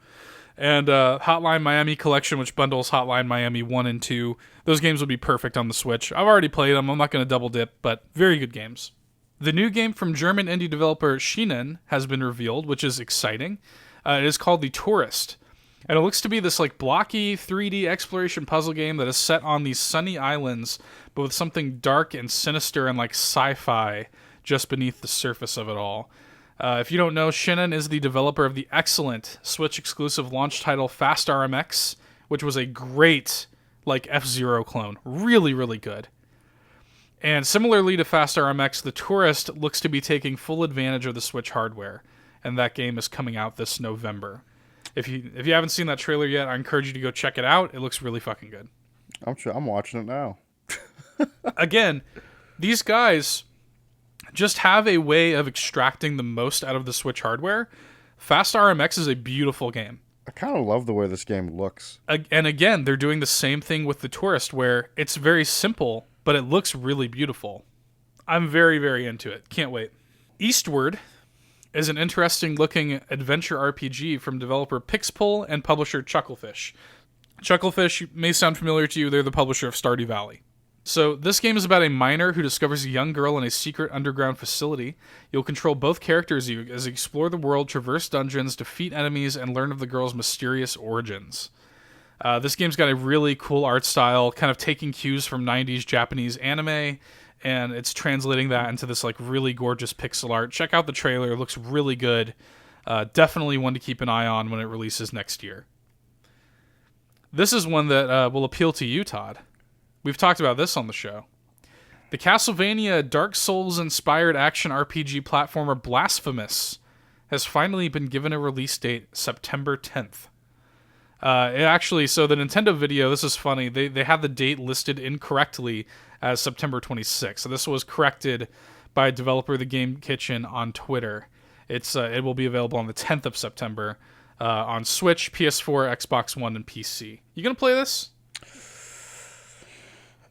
And Hotline Miami Collection, which bundles Hotline Miami 1 and 2. Those games would be perfect on the Switch. I've already played them. I'm not going to double dip, but very good games. The new game from German indie developer Schienen has been revealed, which is exciting. It is called The Tourist. And it looks to be this blocky 3D exploration puzzle game that is set on these sunny islands, but with something dark and sinister and sci-fi just beneath the surface of it all. If you don't know, Schienen is the developer of the excellent Switch-exclusive launch title Fast RMX, which was a great F-Zero clone. Really, really good. And similarly to Fast RMX, The Tourist looks to be taking full advantage of the Switch hardware, and that game is coming out this November. If you haven't seen that trailer yet, I encourage you to go check it out. It looks really fucking good. I'm watching it now. Again, these guys just have a way of extracting the most out of the Switch hardware. Fast RMX is a beautiful game. I kind of love the way this game looks. And again, they're doing the same thing with The Tourist, where it's very simple, but it looks really beautiful. I'm very, very into it. Can't wait. Eastward is an interesting-looking adventure RPG from developer Pixpol and publisher Chucklefish. Chucklefish may sound familiar to you. They're the publisher of Stardew Valley. So this game is about a miner who discovers a young girl in a secret underground facility. You'll control both characters as you explore the world, traverse dungeons, defeat enemies, and learn of the girl's mysterious origins. This game's got a really cool art style, kind of taking cues from 90s Japanese anime, and it's translating that into this like really gorgeous pixel art. Check out the trailer; it looks really good. Definitely one to keep an eye on when it releases next year. This is one that will appeal to you, Todd. We've talked about this on the show. The Castlevania Dark Souls-inspired action RPG platformer Blasphemous has finally been given a release date, September 10th. So the Nintendo video, this is funny, they had the date listed incorrectly as September 26th. So this was corrected by developer The Game Kitchen on Twitter. It will be available on the 10th of September on Switch, PS4, Xbox One, and PC. You gonna play this?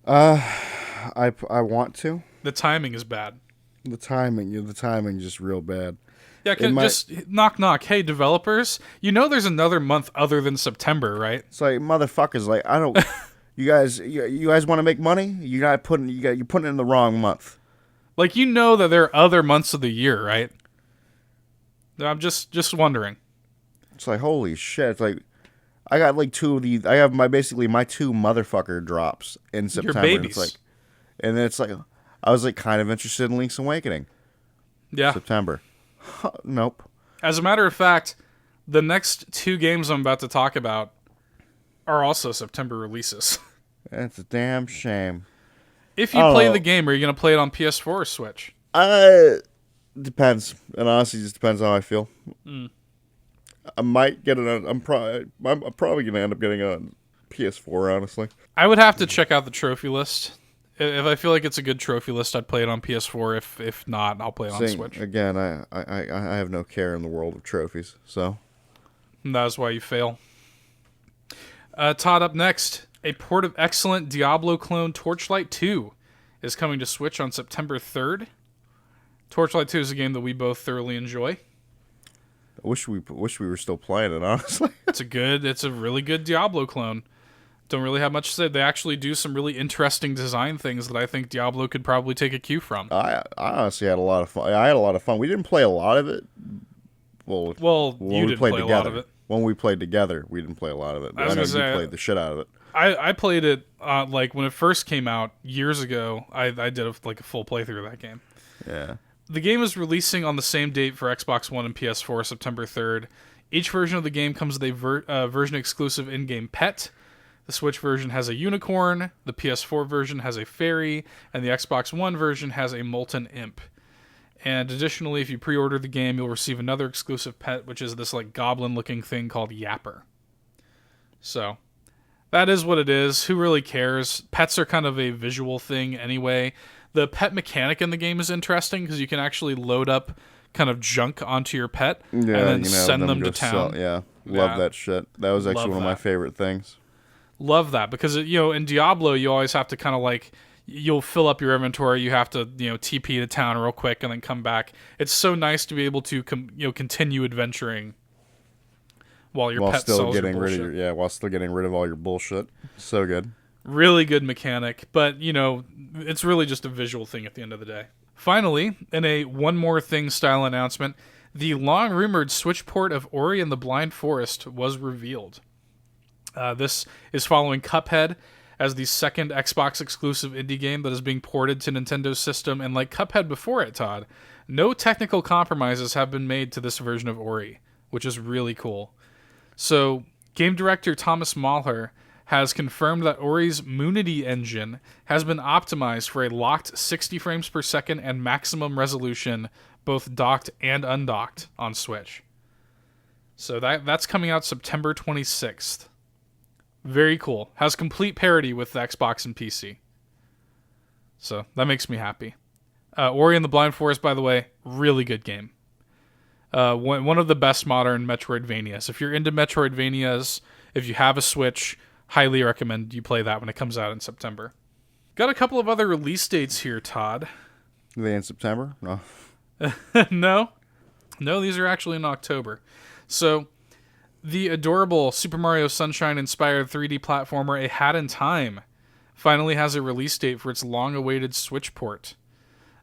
I want to. The timing is bad. The timing is just real bad. Yeah, just knock knock. Hey, developers, you know there's another month other than September, right? It's like, motherfuckers, like, I don't. you guys want to make money? You're putting it in the wrong month. Like, you know that there are other months of the year, right? I'm just wondering. It's like, holy shit! It's like, I got like two of these. I have my two motherfucker drops in September. Your babies. And then it's like, I was like kind of interested in Link's Awakening. Yeah. September. Nope. As a matter of fact, the next two games I'm about to talk about are also September releases. That's a damn shame. If you play the game, are you going to play it on PS4 or Switch? Depends. It honestly just depends how I feel. I might get it on. I'm probably going to end up getting it on PS4, honestly. I would have to check out the trophy list. If I feel like it's a good trophy list, I'd play it on PS4. If not, I'll play it on Switch. Again, I have no care in the world of trophies, so. And that's why you fail. Todd, up next, a port of excellent Diablo clone Torchlight 2 is coming to Switch on September 3rd. Torchlight 2 is a game that we both thoroughly enjoy. I wish we were still playing it, honestly. It's a really good Diablo clone. Don't really have much to say. They actually do some really interesting design things that I think Diablo could probably take a cue from. I honestly had a lot of fun. I had a lot of fun. We didn't play a lot of it. Well, you didn't play a lot of it. When we played together, we didn't play a lot of it. I know you played the shit out of it. I played it like when it first came out years ago. I did a full playthrough of that game. Yeah. The game is releasing on the same date for Xbox One and PS4, September 3rd. Each version of the game comes with a version-exclusive in-game pet. The Switch version has a unicorn, the PS4 version has a fairy, and the Xbox One version has a molten imp. And additionally, if you pre-order the game, you'll receive another exclusive pet, which is this like goblin-looking thing called Yapper. So, that is what it is. Who really cares? Pets are kind of a visual thing anyway. The pet mechanic in the game is interesting because you can actually load up kind of junk onto your pet and then send them to town. Love that shit. That was actually one of my favorite things. Love that because in Diablo you always have to kind of like you'll fill up your inventory. You have to TP to town real quick and then come back. It's so nice to be able to continue adventuring while your pet sells your bullshit. While still getting rid of all your bullshit. So good. Really good mechanic, but it's really just a visual thing at the end of the day. Finally, in a One More Thing style announcement, the long-rumored Switch port of Ori and the Blind Forest was revealed. This is following Cuphead as the second Xbox exclusive indie game that is being ported to Nintendo's system, and like Cuphead before it, Todd, no technical compromises have been made to this version of Ori, which is really cool. So, game director Thomas Mahler has confirmed that Ori's Moonity engine has been optimized for a locked 60 frames per second and maximum resolution, both docked and undocked, on Switch. So that's coming out September 26th. Very cool. Has complete parity with the Xbox and PC. So that makes me happy. Ori and the Blind Forest, by the way, really good game. One of the best modern Metroidvanias. If you're into Metroidvanias, if you have a Switch, highly recommend you play that when it comes out in September. Got a couple of other release dates here, Todd. Are they in September? No. No, these are actually in October. So, the adorable Super Mario Sunshine-inspired 3D platformer A Hat in Time finally has a release date for its long-awaited Switch port.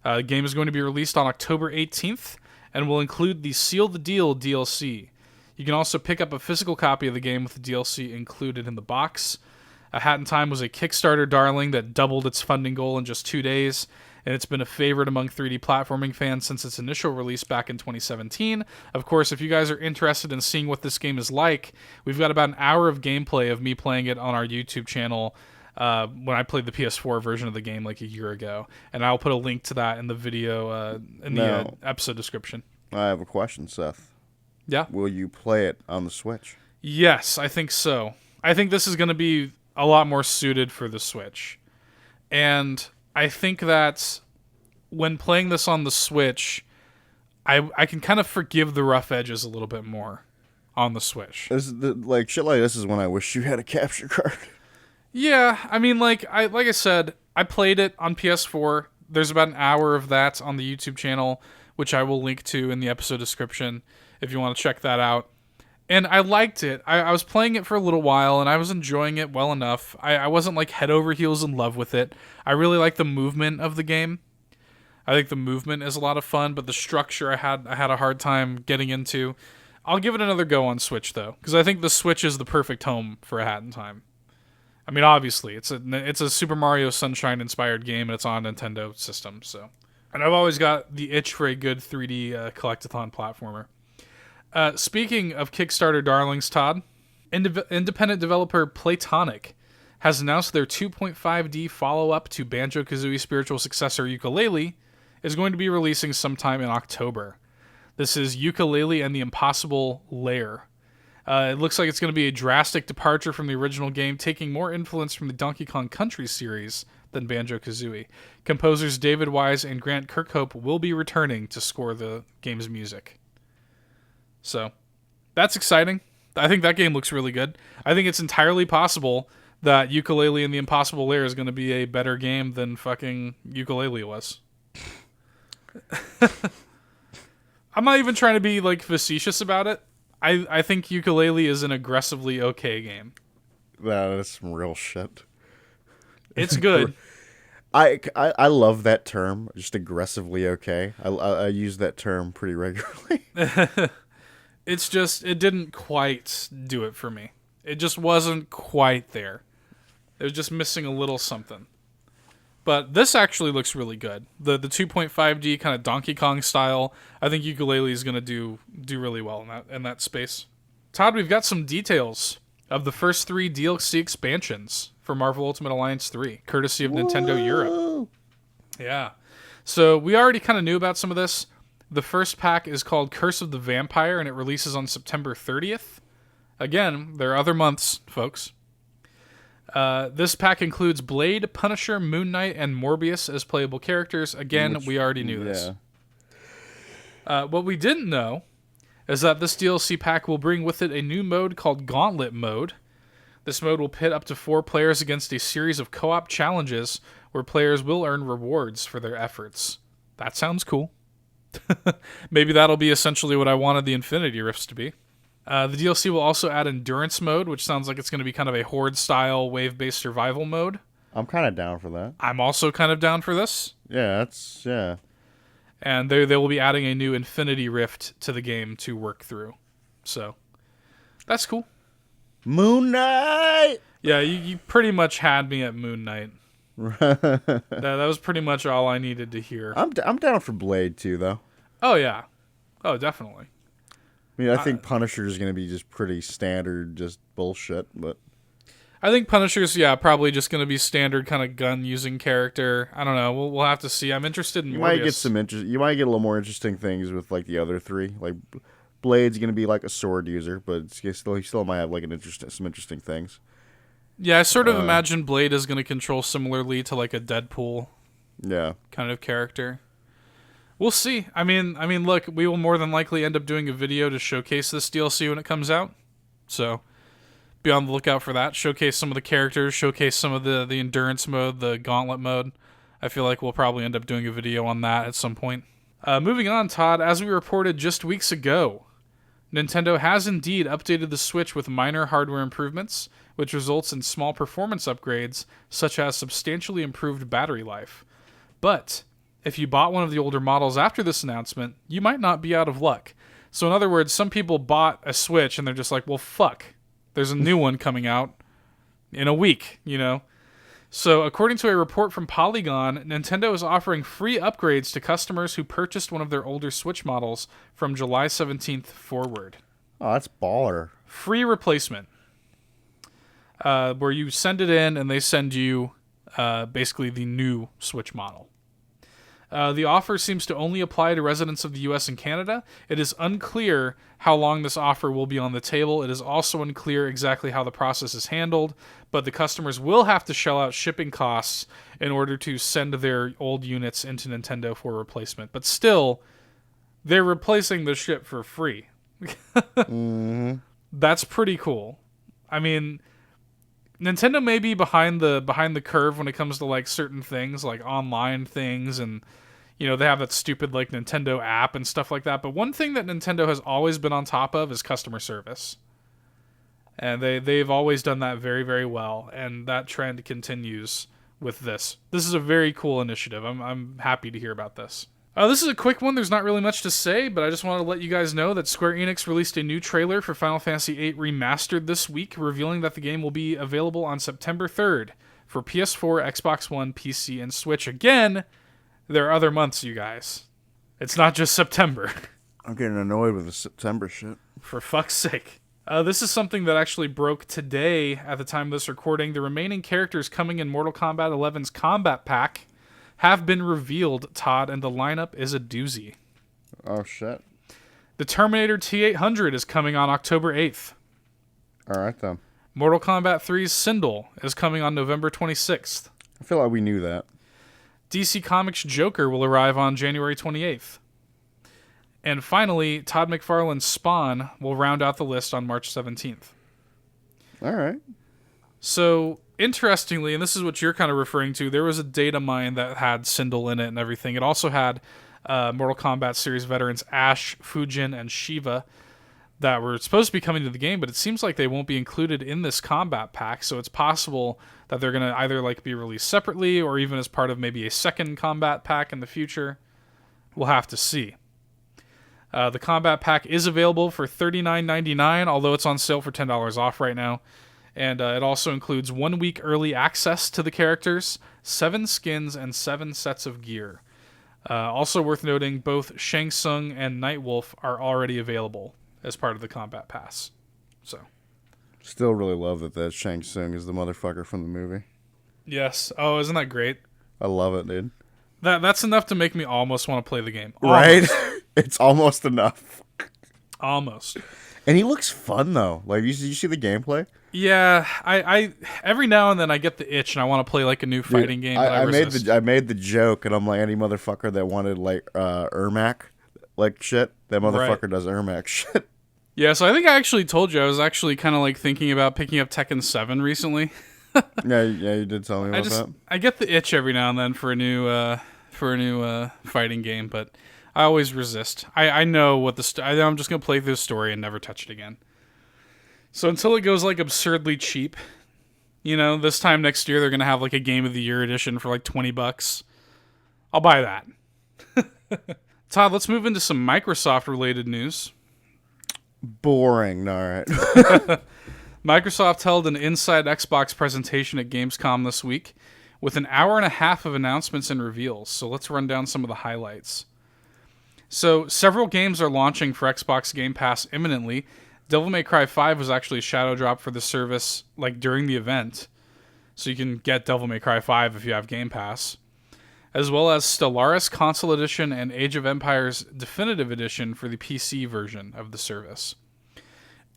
The game is going to be released on October 18th and will include the Seal the Deal DLC. You can also pick up a physical copy of the game with the DLC included in the box. A Hat in Time was a Kickstarter darling that doubled its funding goal in just 2 days, and it's been a favorite among 3D platforming fans since its initial release back in 2017. Of course, if you guys are interested in seeing what this game is like, we've got about an hour of gameplay of me playing it on our YouTube channel when I played the PS4 version of the game like a year ago, and I'll put a link to that in the video in the episode description. I have a question, Seth. Yeah? Will you play it on the Switch? Yes, I think so. I think this is going to be a lot more suited for the Switch. And I think that when playing this on the Switch, I can kind of forgive the rough edges a little bit more on the Switch. Shit like this is when I wish you had a capture card. Yeah, I mean, like I said, I played it on PS4. There's about an hour of that on the YouTube channel, which I will link to in the episode description if you want to check that out. And I liked it. I was playing it for a little while, and I was enjoying it well enough. I wasn't like head over heels in love with it. I really like the movement of the game. I think the movement is a lot of fun, but the structure I had a hard time getting into. I'll give it another go on Switch, though, because I think the Switch is the perfect home for A Hat in Time. I mean, obviously, it's a Super Mario Sunshine inspired game, and it's on a Nintendo system. So, and I've always got the itch for a good 3D collectathon platformer. Speaking of Kickstarter darlings, Todd, independent developer Playtonic has announced their 2.5D follow-up to Banjo-Kazooie's spiritual successor Yooka-Laylee is going to be releasing sometime in October. This is Yooka-Laylee and the Impossible Lair. It looks like it's going to be a drastic departure from the original game, taking more influence from the Donkey Kong Country series than Banjo-Kazooie. Composers David Wise and Grant Kirkhope will be returning to score the game's music. So, that's exciting. I think that game looks really good. I think it's entirely possible that Yooka-Laylee and the Impossible Lair is going to be a better game than fucking Yooka-Laylee was. I'm not even trying to be, like, facetious about it. I think Yooka-Laylee is an aggressively okay game. That is some real shit. It's good. I love that term, just aggressively okay. I use that term pretty regularly. It's just, it didn't quite do it for me. It just wasn't quite there. It was just missing a little something. But this actually looks really good. The 2.5D kind of Donkey Kong style, I think Yooka-Laylee is going to do really well in that space. Todd, we've got some details of the first 3 DLC expansions for Marvel Ultimate Alliance 3, courtesy of Nintendo Europe. Yeah. So we already kind of knew about some of this. The first pack is called Curse of the Vampire, and it releases on September 30th. Again, there are other months, folks. This pack includes Blade, Punisher, Moon Knight, and Morbius as playable characters. Again, we already knew this. What we didn't know is that this DLC pack will bring with it a new mode called Gauntlet Mode. This mode will pit up to 4 players against a series of co-op challenges where players will earn rewards for their efforts. That sounds cool. Maybe that'll be essentially what I wanted the Infinity Rifts to be. The DLC will also add Endurance Mode, which sounds like it's going to be kind of a Horde-style, wave-based survival mode. I'm kind of down for that. I'm also kind of down for this. Yeah. And they will be adding a new Infinity Rift to the game to work through. So, that's cool. Moon Knight! Yeah, you pretty much had me at Moon Knight. that was pretty much all I needed to hear. I'm down for Blade, too, though. Oh, yeah. Oh, definitely. I mean, I think Punisher is going to be just pretty standard, just bullshit, but... I think Punisher's, probably just going to be standard kind of gun-using character. I don't know. We'll have to see. I'm interested in Morbius. You might get a little more interesting things with, like, the other 3. Like, Blade's going to be, like, a sword user, but he still might have, like, some interesting things. Yeah, I sort of imagine Blade is going to control similarly to, like, a Deadpool kind of character. We'll see. I mean, look, we will more than likely end up doing a video to showcase this DLC when it comes out. So, be on the lookout for that. Showcase some of the characters, showcase some of the endurance mode, the gauntlet mode. I feel like we'll probably end up doing a video on that at some point. Moving on, Todd, as we reported just weeks ago, Nintendo has indeed updated the Switch with minor hardware improvements, which results in small performance upgrades, such as substantially improved battery life. But if you bought one of the older models after this announcement, you might not be out of luck. So in other words, some people bought a Switch and they're just like, well, fuck. There's a new one coming out in a week, you know? So according to a report from Polygon, Nintendo is offering free upgrades to customers who purchased one of their older Switch models from July 17th forward. Oh, that's baller. Free replacement. Where you send it in and they send you basically the new Switch model. The offer seems to only apply to residents of the US and Canada. It is unclear how long this offer will be on the table. It is also unclear exactly how the process is handled, but the customers will have to shell out shipping costs in order to send their old units into Nintendo for replacement. But still, they're replacing the ship for free. Mm-hmm. That's pretty cool. I mean, Nintendo may be behind the curve when it comes to like certain things, like online things, and you know, they have that stupid like Nintendo app and stuff like that. But one thing that Nintendo has always been on top of is customer service. And they've always done that very, very well, and that trend continues with this. This is a very cool initiative. I'm happy to hear about this. This is a quick one. There's not really much to say, but I just wanted to let you guys know that Square Enix released a new trailer for Final Fantasy VIII Remastered this week, revealing that the game will be available on September 3rd for PS4, Xbox One, PC, and Switch. Again, there are other months, you guys. It's not just September. I'm getting annoyed with the September shit. For fuck's sake. This is something that actually broke today at the time of this recording. The remaining characters coming in Mortal Kombat 11's Combat Pack have been revealed, Todd, and the lineup is a doozy. Oh, shit. The Terminator T-800 is coming on October 8th. All right, then. Mortal Kombat 3's Sindel is coming on November 26th. I feel like we knew that. DC Comics' Joker will arrive on January 28th. And finally, Todd McFarlane's Spawn will round out the list on March 17th. All right. So, interestingly, and this is what you're kind of referring to, there was a data mine that had Sindel in it and everything. It also had Mortal Kombat series veterans Ash, Fujin, and Shiva that were supposed to be coming to the game, but it seems like they won't be included in this combat pack, so it's possible that they're going to either like be released separately or even as part of maybe a second combat pack in the future. We'll have to see. The combat pack is available for $39.99, although it's on sale for $10 off right now. And it also includes 1 week early access to the characters, 7 skins, and 7 sets of gear. Also worth noting, both Shang Tsung and Nightwolf are already available as part of the Combat Pass. So, still really love that Shang Tsung is the motherfucker from the movie. Yes. Oh, isn't that great? I love it, dude. That's enough to make me almost want to play the game. Almost. Right? It's almost enough. Almost. And he looks fun, though. Like, you see the gameplay? Yeah, I every now and then I get the itch and I want to play like a new fighting game. But I made the joke, and I'm like, any motherfucker that wanted like Ermac, like shit, that motherfucker does Ermac shit. Yeah, so I think I actually told you I was actually kind of like thinking about picking up Tekken 7 recently. yeah, you did tell me about that. I get the itch every now and then for a new fighting game, but I always resist. I know what I'm just gonna play through the story and never touch it again. So until it goes like absurdly cheap, you know, this time next year they're gonna have like a Game of the Year edition for like $20. I'll buy that. Todd, let's move into some Microsoft related news. Boring. All right. Microsoft held an Inside Xbox presentation at Gamescom this week with an hour and a half of announcements and reveals. So let's run down some of the highlights. So several games are launching for Xbox Game Pass imminently. Devil May Cry 5 was actually a shadow drop for the service like during the event. So you can get Devil May Cry 5 if you have Game Pass. As well as Stellaris Console Edition and Age of Empires Definitive Edition for the PC version of the service.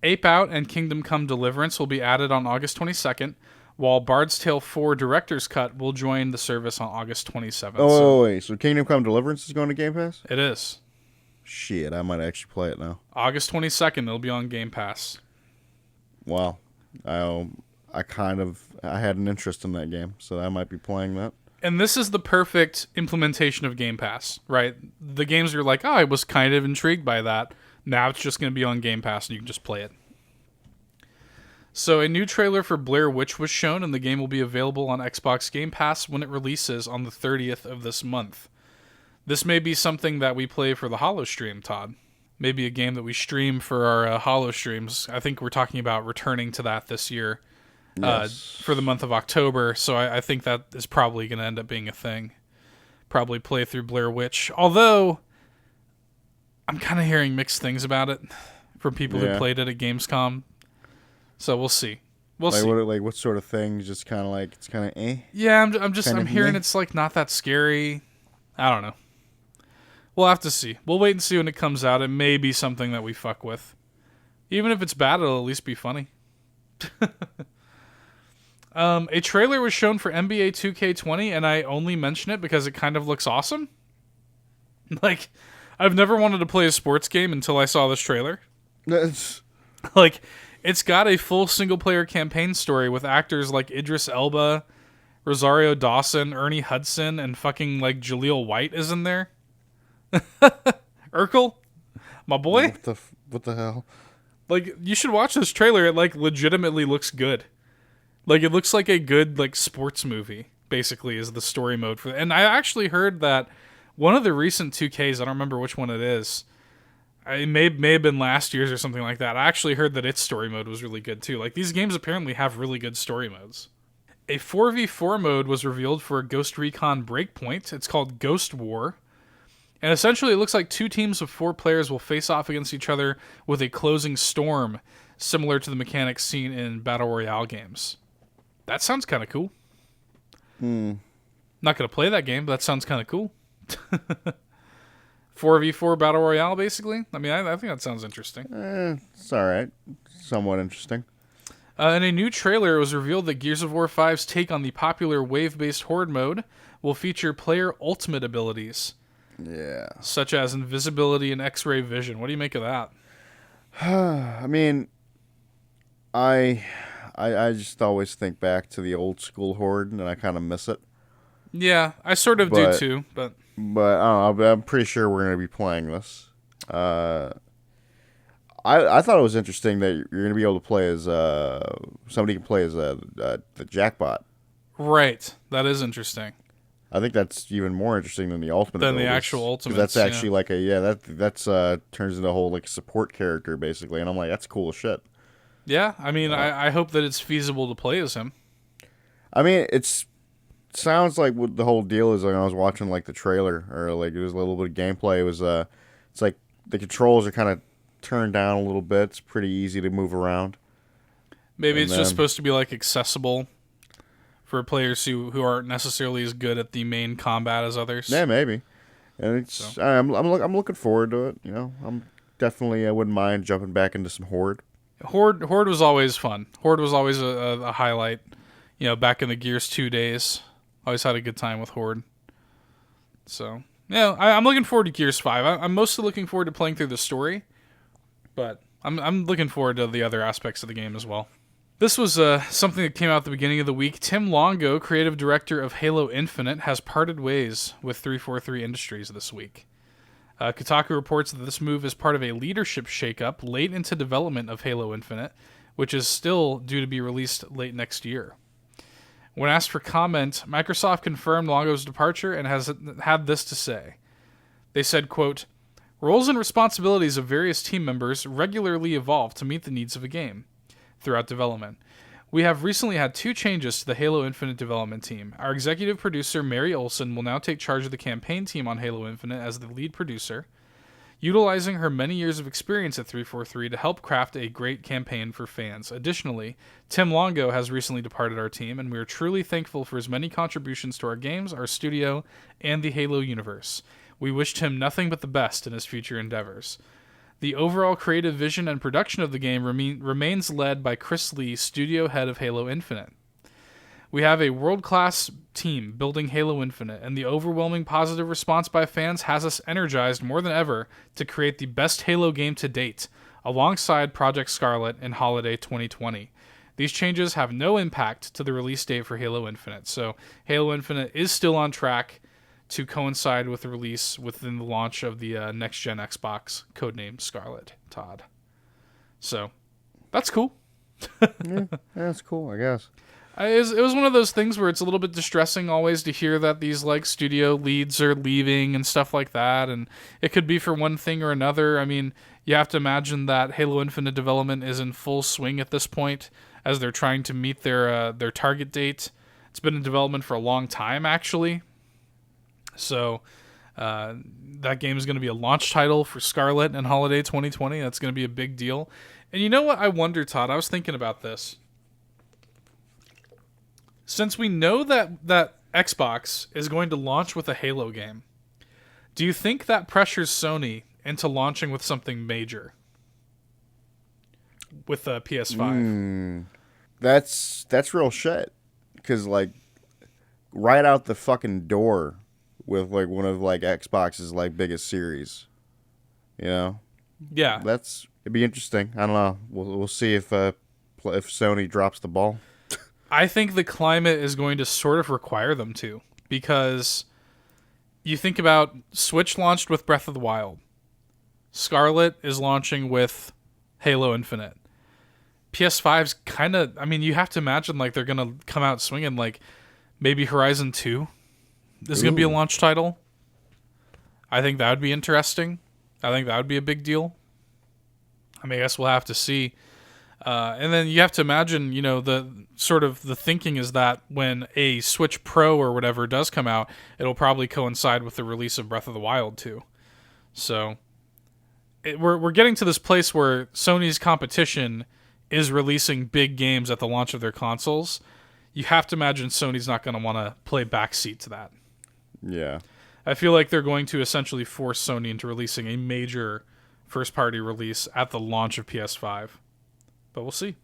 Ape Out and Kingdom Come Deliverance will be added on August 22nd, while Bard's Tale 4 Director's Cut will join the service on August 27th. Wait. So Kingdom Come Deliverance is going to Game Pass? It is. Shit, I might actually play it now. August 22nd, it'll be on Game Pass. Wow. I had an interest in that game, so I might be playing that. And this is the perfect implementation of Game Pass, right? The games you're like, oh, I was kind of intrigued by that. Now it's just going to be on Game Pass and you can just play it. So a new trailer for Blair Witch was shown, and the game will be available on Xbox Game Pass when it releases on the 30th of this month. This may be something that we play for the Holo stream, Todd. Maybe a game that we stream for our Holo streams. I think we're talking about returning to that this year for the month of October, so I think that is probably going to end up being a thing. Probably play through Blair Witch. Although, I'm kind of hearing mixed things about it from people who played it at Gamescom. So we'll see. We'll see. What sort of thing? Just kind of like, it's kind of eh? Yeah, I'm hearing it's like not that scary. I don't know. We'll have to see. We'll wait and see when it comes out. It may be something that we fuck with. Even if it's bad, it'll at least be funny. A trailer was shown for NBA 2K20, and I only mention it because it kind of looks awesome. Like, I've never wanted to play a sports game until I saw this trailer. Like, it's got a full single-player campaign story with actors like Idris Elba, Rosario Dawson, Ernie Hudson, and fucking, like, Jaleel White is in there. Urkel? My boy? What the hell? Like, you should watch this trailer. It, like, legitimately looks good. Like, it looks like a good, like, sports movie, basically, is the story mode for it. And I actually heard that one of the recent 2Ks, I don't remember which one it is, it may have been last year's or something like that. I actually heard that its story mode was really good, too. Like, these games apparently have really good story modes. A 4v4 mode was revealed for Ghost Recon Breakpoint. It's called Ghost War. And essentially, it looks like 2 teams of 4 players will face off against each other with a closing storm, similar to the mechanics seen in Battle Royale games. That sounds kind of cool. Not going to play that game, but that sounds kind of cool. 4v4 Battle Royale, basically. I mean, I think that sounds interesting. It's alright. Somewhat interesting. In a new trailer, it was revealed that Gears of War 5's take on the popular wave-based horde mode will feature player ultimate abilities. Yeah. Such as invisibility and X-ray vision. What do you make of that? I mean, I just always think back to the old school horde, and I kind of miss it. Yeah, I sort of do too, but I don't know, I'm pretty sure we're going to be playing this. I thought it was interesting that you're going to be able to play as somebody can play as the jackbot. Right, that is interesting. I think that's even more interesting than the ultimate. Than the actual ultimate. That's actually like that's turns into a whole like support character basically, and I'm like, that's cool as shit. Yeah, I mean, I hope that it's feasible to play as him. I mean, sounds like what the whole deal is. Like, when I was watching like the trailer or like it was a little bit of gameplay. It was it's like the controls are kind of turned down a little bit. It's pretty easy to move around. Maybe it's just supposed to be like accessible for players who aren't necessarily as good at the main combat as others. Yeah, maybe. And it's I'm looking forward to it. You know, I wouldn't mind jumping back into some Horde. Horde was always fun. Horde was always a highlight. You know, back in the Gears 2 days, always had a good time with Horde. So yeah, I'm looking forward to Gears 5. I'm mostly looking forward to playing through the story, but I'm looking forward to the other aspects of the game as well. This was something that came out at the beginning of the week. Tim Longo, creative director of Halo Infinite, has parted ways with 343 Industries this week. Kotaku reports that this move is part of a leadership shakeup late into development of Halo Infinite, which is still due to be released late next year. When asked for comment, Microsoft confirmed Longo's departure and has had this to say. They said, quote, "Roles and responsibilities of various team members regularly evolve to meet the needs of a game throughout development. We have recently had 2 changes to the Halo Infinite development team. Our executive producer, Mary Olson, will now take charge of the campaign team on Halo Infinite as the lead producer, utilizing her many years of experience at 343 to help craft a great campaign for fans. Additionally, Tim Longo has recently departed our team, and we are truly thankful for his many contributions to our games, our studio, and the Halo universe. We wished him nothing but the best in his future endeavors. The overall creative vision and production of the game remains led by Chris Lee, studio head of Halo Infinite. We have a world-class team building Halo Infinite, and the overwhelming positive response by fans has us energized more than ever to create the best Halo game to date, alongside Project Scarlet in holiday 2020. These changes have no impact to the release date for Halo Infinite, so Halo Infinite is still on track to coincide with the release within the launch of the next-gen Xbox, codenamed Scarlet, Todd. So, that's cool. Yeah, that's cool, I guess. It was one of those things where it's a little bit distressing always to hear that these like studio leads are leaving and stuff like that, and it could be for one thing or another. I mean, you have to imagine that Halo Infinite development is in full swing at this point as they're trying to meet their target date. It's been in development for a long time, actually. So that game is going to be a launch title for Scarlet and Holiday 2020. That's going to be a big deal. And you know what? I wonder, Todd, I was thinking about this. Since we know that Xbox is going to launch with a Halo game, do you think that pressures Sony into launching with something major? With a PS5? That's real shit. Because, like, right out the fucking door with, like, one of, like, Xbox's, like, biggest series. You know? Yeah. It'd be interesting. I don't know. We'll see if Sony drops the ball. I think the climate is going to sort of require them to, because you think about Switch launched with Breath of the Wild. Scarlet is launching with Halo Infinite. PS5's kind of, I mean, you have to imagine like they're going to come out swinging, like maybe Horizon 2 is going to be a launch title. I think that would be interesting. I think that would be a big deal. I mean, I guess we'll have to see. And then you have to imagine, you know, the sort of the thinking is that when a Switch Pro or whatever does come out, it'll probably coincide with the release of Breath of the Wild too. So we're getting to this place where Sony's competition is releasing big games at the launch of their consoles. You have to imagine Sony's not going to want to play backseat to that. Yeah. I feel like they're going to essentially force Sony into releasing a major first-party release at the launch of PS5. But we'll see.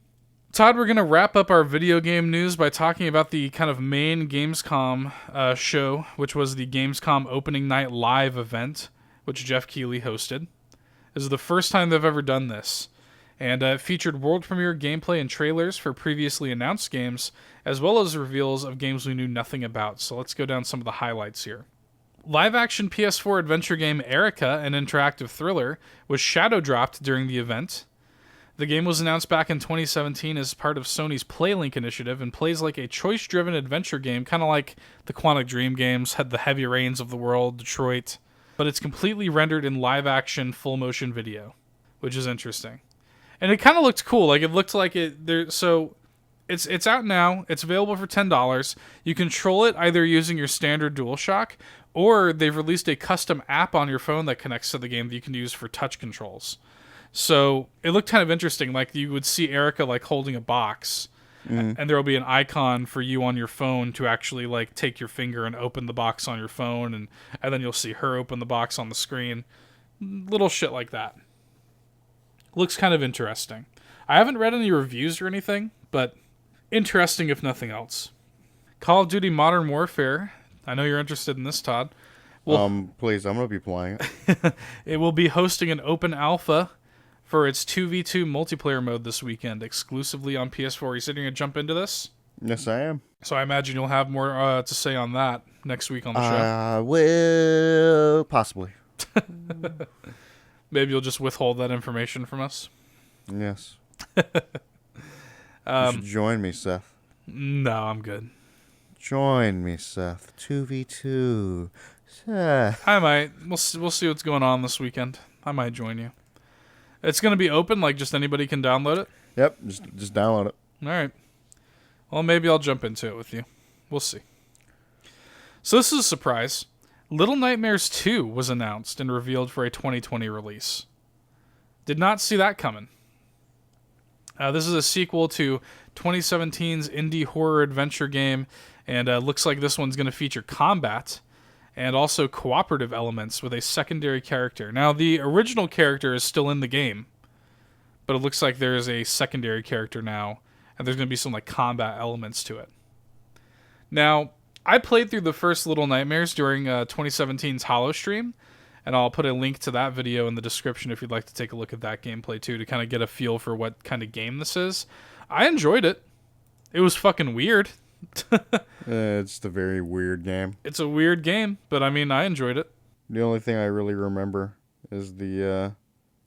Todd, we're going to wrap up our video game news by talking about the kind of main Gamescom show, which was the Gamescom Opening Night Live event, which Jeff Keighley hosted. This is the first time they've ever done this. And it featured world premiere gameplay and trailers for previously announced games, as well as reveals of games we knew nothing about. So let's go down some of the highlights here. Live-action PS4 adventure game Erica, an interactive thriller, was shadow-dropped during the event. The game was announced back in 2017 as part of Sony's PlayLink initiative and plays like a choice-driven adventure game, kind of like the Quantic Dream games, had the Heavy Rains of the world, Detroit, but it's completely rendered in live-action full-motion video, which is interesting. And it kind of looked cool. Like, it looked like it... There, so, it's out now. It's available for $10. You control it either using your standard DualShock, or they've released a custom app on your phone that connects to the game that you can use for touch controls. So it looked kind of interesting. Like you would see Erica like holding a box, and there will be an icon for you on your phone to actually like take your finger and open the box on your phone, and then you'll see her open the box on the screen. Little shit like that. Looks kind of interesting. I haven't read any reviews or anything, but interesting if nothing else. Call of Duty Modern Warfare. I know you're interested in this, Todd. Well, please, I'm gonna be playing it. It will be hosting an open alpha for its 2v2 multiplayer mode this weekend, exclusively on PS4. Are you sitting to jump into this? Yes, I am. So I imagine you'll have more to say on that next week on the show. Will possibly. Maybe you'll just withhold that information from us. Yes. You should join me, Seth. No, I'm good. Join me, Seth. 2v2. Seth. I might. We'll see what's going on this weekend. I might join you. It's going to be open, like just anybody can download it? Yep, just download it. All right. Well, maybe I'll jump into it with you. We'll see. So this is a surprise. Little Nightmares 2 was announced and revealed for a 2020 release. Did not see that coming. This is a sequel to 2017's indie horror adventure game, and looks like this one's going to feature combat and also cooperative elements with a secondary character. Now, the original character is still in the game, but it looks like there is a secondary character now, and there's going to be some like combat elements to it. Now, I played through the first Little Nightmares during 2017's Hollow stream, and I'll put a link to that video in the description if you'd like to take a look at that gameplay too, to kind of get a feel for what kind of game this is. I enjoyed it. It was fucking weird. It's a very weird game. It's a weird game, but I mean, I enjoyed it. The only thing I really remember is the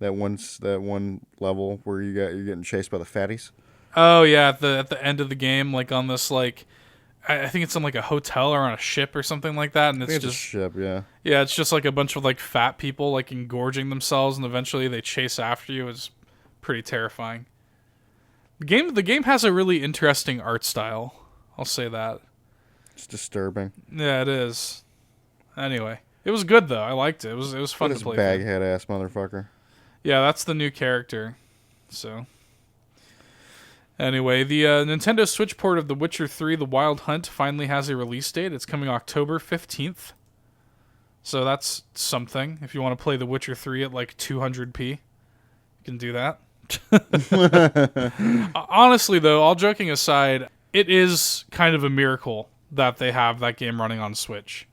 that one level where you're getting chased by the fatties. Oh yeah, at the end of the game, like on this like, I think it's on like a hotel or on a ship or something like that, and I think it's it's just a ship, yeah. yeah, it's just like a bunch of like fat people like engorging themselves, and eventually they chase after you. It's pretty terrifying. The game has a really interesting art style. I'll say that. It's disturbing. Yeah, it is. Anyway, it was good though. I liked it. It was fun to play. Baghead ass motherfucker. Yeah, that's the new character. So. Anyway, the Nintendo Switch port of The Witcher 3 The Wild Hunt finally has a release date. It's coming October 15th. So that's something. If you want to play The Witcher 3 at like 200p, you can do that. Honestly, though, all joking aside, it is kind of a miracle that they have that game running on Switch.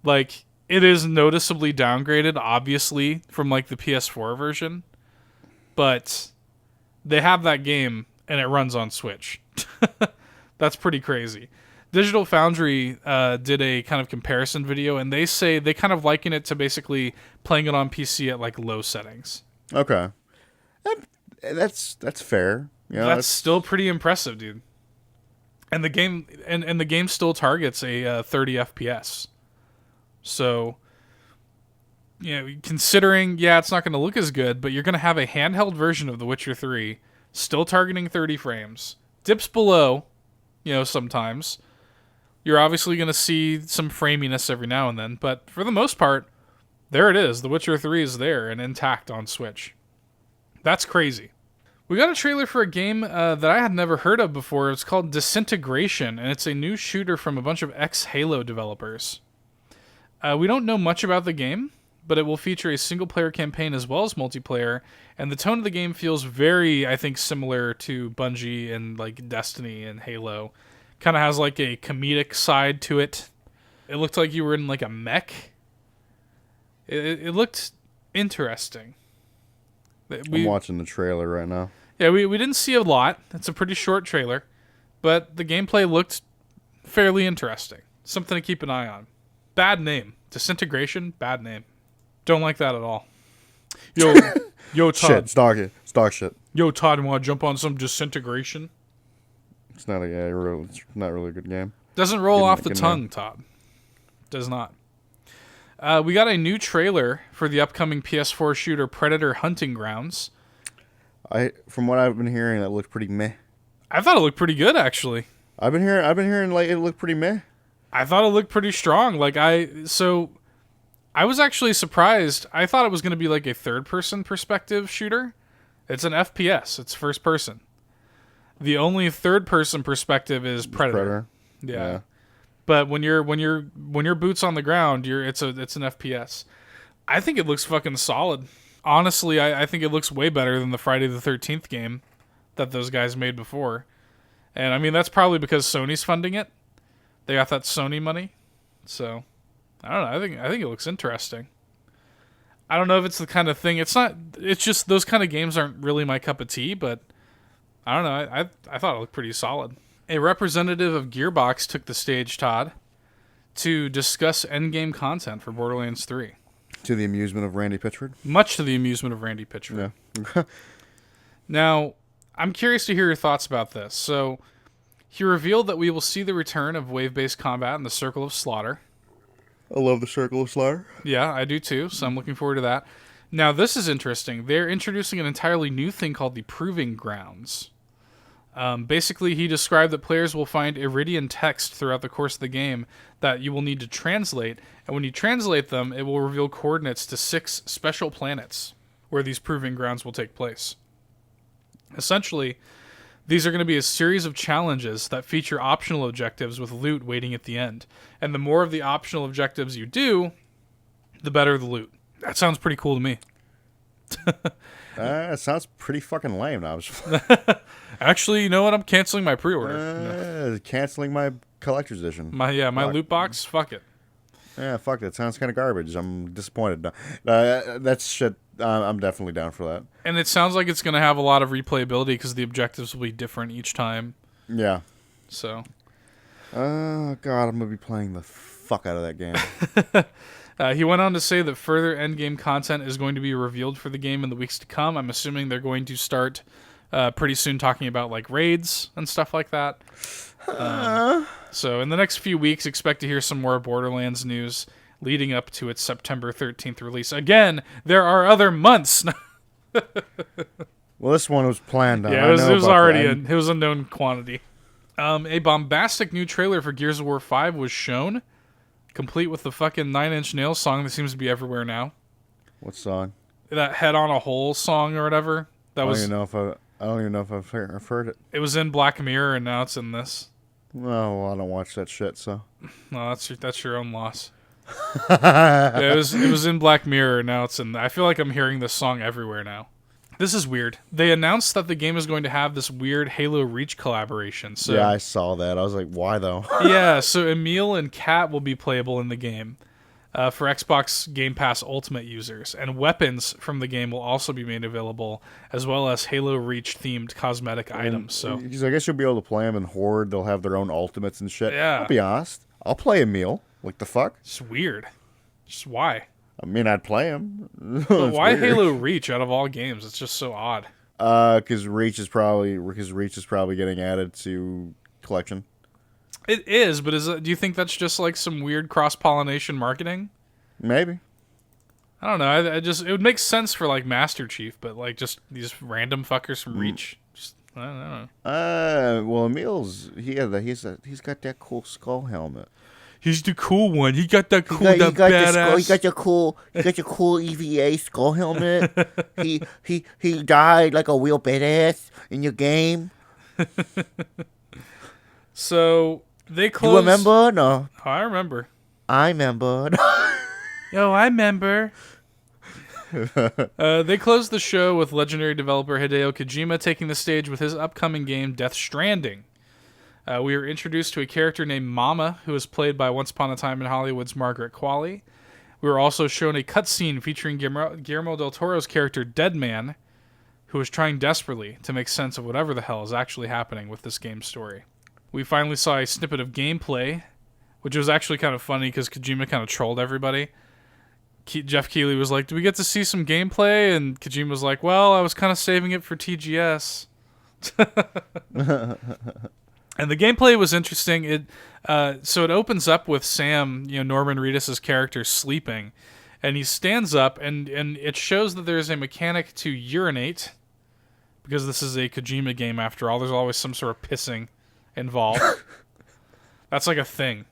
Like, it is noticeably downgraded, obviously, from like the PS4 version. But they have that game and it runs on Switch. That's pretty crazy. Digital Foundry did a kind of comparison video, and they say they kind of liken it to basically playing it on PC at like low settings. Okay, that's fair. You know, that's still pretty impressive, dude. And the game and the game still targets a 30 FPS. So, you know, considering it's not going to look as good, but you're going to have a handheld version of The Witcher 3. Still targeting 30 frames. Dips below, sometimes. You're obviously going to see some framiness every now and then, but for the most part, there it is. The Witcher 3 is there and intact on Switch. That's crazy. We got a trailer for a game that I had never heard of before. It's called Disintegration, and it's a new shooter from a bunch of ex-Halo developers. We don't know much about the game, but it will feature a single-player campaign as well as multiplayer, and the tone of the game feels very, I think, similar to Bungie and like Destiny and Halo. Kind of has like a comedic side to it. It looked like you were in like a mech. It looked interesting. I'm watching the trailer right now. Yeah, we didn't see a lot. It's a pretty short trailer, but the gameplay looked fairly interesting. Something to keep an eye on. Bad name. Disintegration, bad name. Don't like that at all. Yo, Todd. Shit, stock shit. Yo, Todd, want to jump on some Disintegration? It's not it's not really a good game. Doesn't roll off the tongue, Todd. Does not. We got a new trailer for the upcoming PS4 shooter Predator Hunting Grounds. From what I've been hearing, that looked pretty meh. I thought it looked pretty good, actually. I've been hearing like it looked pretty meh. I thought it looked pretty strong. I was actually surprised. I thought it was going to be like a third-person perspective shooter. It's an FPS. It's first person. The only third-person perspective is Predator. Yeah. But when you're boots on the ground, it's an FPS. I think it looks fucking solid. Honestly, I think it looks way better than the Friday the 13th game that those guys made before. And I mean, that's probably because Sony's funding it. They got that Sony money. So, I don't know. I think it looks interesting. I don't know if it's the kind of thing. It's just those kind of games aren't really my cup of tea, but I don't know. I thought it looked pretty solid. A representative of Gearbox took the stage, Todd, to discuss endgame content for Borderlands 3. To the amusement of Randy Pitchford? Much to the amusement of Randy Pitchford. Yeah. Now, I'm curious to hear your thoughts about this. So, he revealed that we will see the return of wave-based combat in the Circle of Slaughter. I love the Circle of Slaughter. Yeah, I do too, so I'm looking forward to that. Now, this is interesting. They're introducing an entirely new thing called the Proving Grounds. Basically, he described that players will find Iridian text throughout the course of the game that you will need to translate, and when you translate them, it will reveal coordinates to 6 special planets where these Proving Grounds will take place. Essentially, these are going to be a series of challenges that feature optional objectives with loot waiting at the end. And the more of the optional objectives you do, the better the loot. That sounds pretty cool to me. It sounds pretty fucking lame. Actually, you know what? I'm canceling my pre-order. Canceling my collector's edition. My loot box? Fuck it. Yeah, fuck it. Sounds kind of garbage. I'm disappointed. That's shit. I'm definitely down for that. And it sounds like it's going to have a lot of replayability because the objectives will be different each time. Yeah. So, Oh, God, I'm going to be playing the fuck out of that game. He went on to say that further endgame content is going to be revealed for the game in the weeks to come. I'm assuming they're going to start pretty soon talking about like raids and stuff like that. So in the next few weeks, expect to hear some more Borderlands news leading up to its September 13th release. Again, there are other months. Well, this one was planned on. Yeah, it was already it was a known quantity. A bombastic new trailer for Gears of War 5 was shown, complete with the fucking Nine Inch Nails song that seems to be everywhere now. What song? That Head on a Hole song or whatever. I don't even know if I've heard it. It was in Black Mirror and now it's in this. Oh, well, I don't watch that shit, so. No, that's your own loss. Yeah, it was in Black Mirror and now it's in. I feel like I'm hearing this song everywhere now. This is weird. They announced that the game is going to have this weird Halo Reach collaboration. So yeah, I saw that. I was like, why though? Yeah, so Emil and Kat will be playable in the game for Xbox Game Pass Ultimate users, and weapons from the game will also be made available, as well as Halo Reach themed cosmetic items. So I guess you'll be able to play them in Horde. They'll have their own ultimates and shit. Yeah. I'll be honest. I'll play Emil. Like the fuck? It's weird. Just why? I mean, I'd play him. But why weird. Halo Reach out of all games? It's just so odd. Because Reach is probably getting added to collection. It is, but do you think that's just like some weird cross-pollination marketing? Maybe. I don't know. It would make sense for like Master Chief, but like just these random fuckers from Reach. Just, I don't know. Well, Emil's he's got that cool skull helmet. He's the cool one. He got that cool, badass. He got your cool EVA skull helmet. he died like a real badass in your game. So they closed. You remember? No. Oh, I remember. I remember. Yo, I remember. They closed the show with legendary developer Hideo Kojima taking the stage with his upcoming game Death Stranding. We were introduced to a character named Mama, who was played by Once Upon a Time in Hollywood's Margaret Qualley. We were also shown a cutscene featuring Guillermo del Toro's character Deadman, who was trying desperately to make sense of whatever the hell is actually happening with this game's story. We finally saw a snippet of gameplay, which was actually kind of funny because Kojima kind of trolled everybody. Jeff Keighley was like, "Do we get to see some gameplay?" And Kojima was like, "Well, I was kind of saving it for TGS." And the gameplay was interesting. So it opens up with Sam, Norman Reedus' character, sleeping, and he stands up, and it shows that there's a mechanic to urinate, because this is a Kojima game after all. There's always some sort of pissing involved. That's like a thing.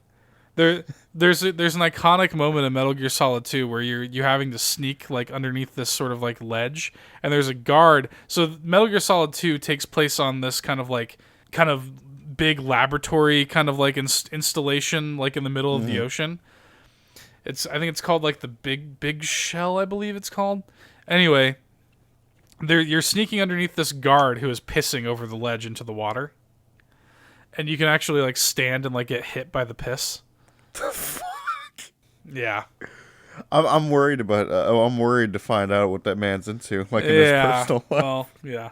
There's an iconic moment in Metal Gear Solid 2 where you're having to sneak like underneath this sort of like ledge, and there's a guard. So Metal Gear Solid 2 takes place on this kind of big laboratory kind of like installation like in the middle of the ocean. I think it's called like the big shell, I believe it's called. Anyway, you're sneaking underneath this guard who is pissing over the ledge into the water, and you can actually like stand and like get hit by the piss. The fuck? Yeah. I'm worried about. I'm worried to find out what that man's into, like in his personal life. Well, yeah.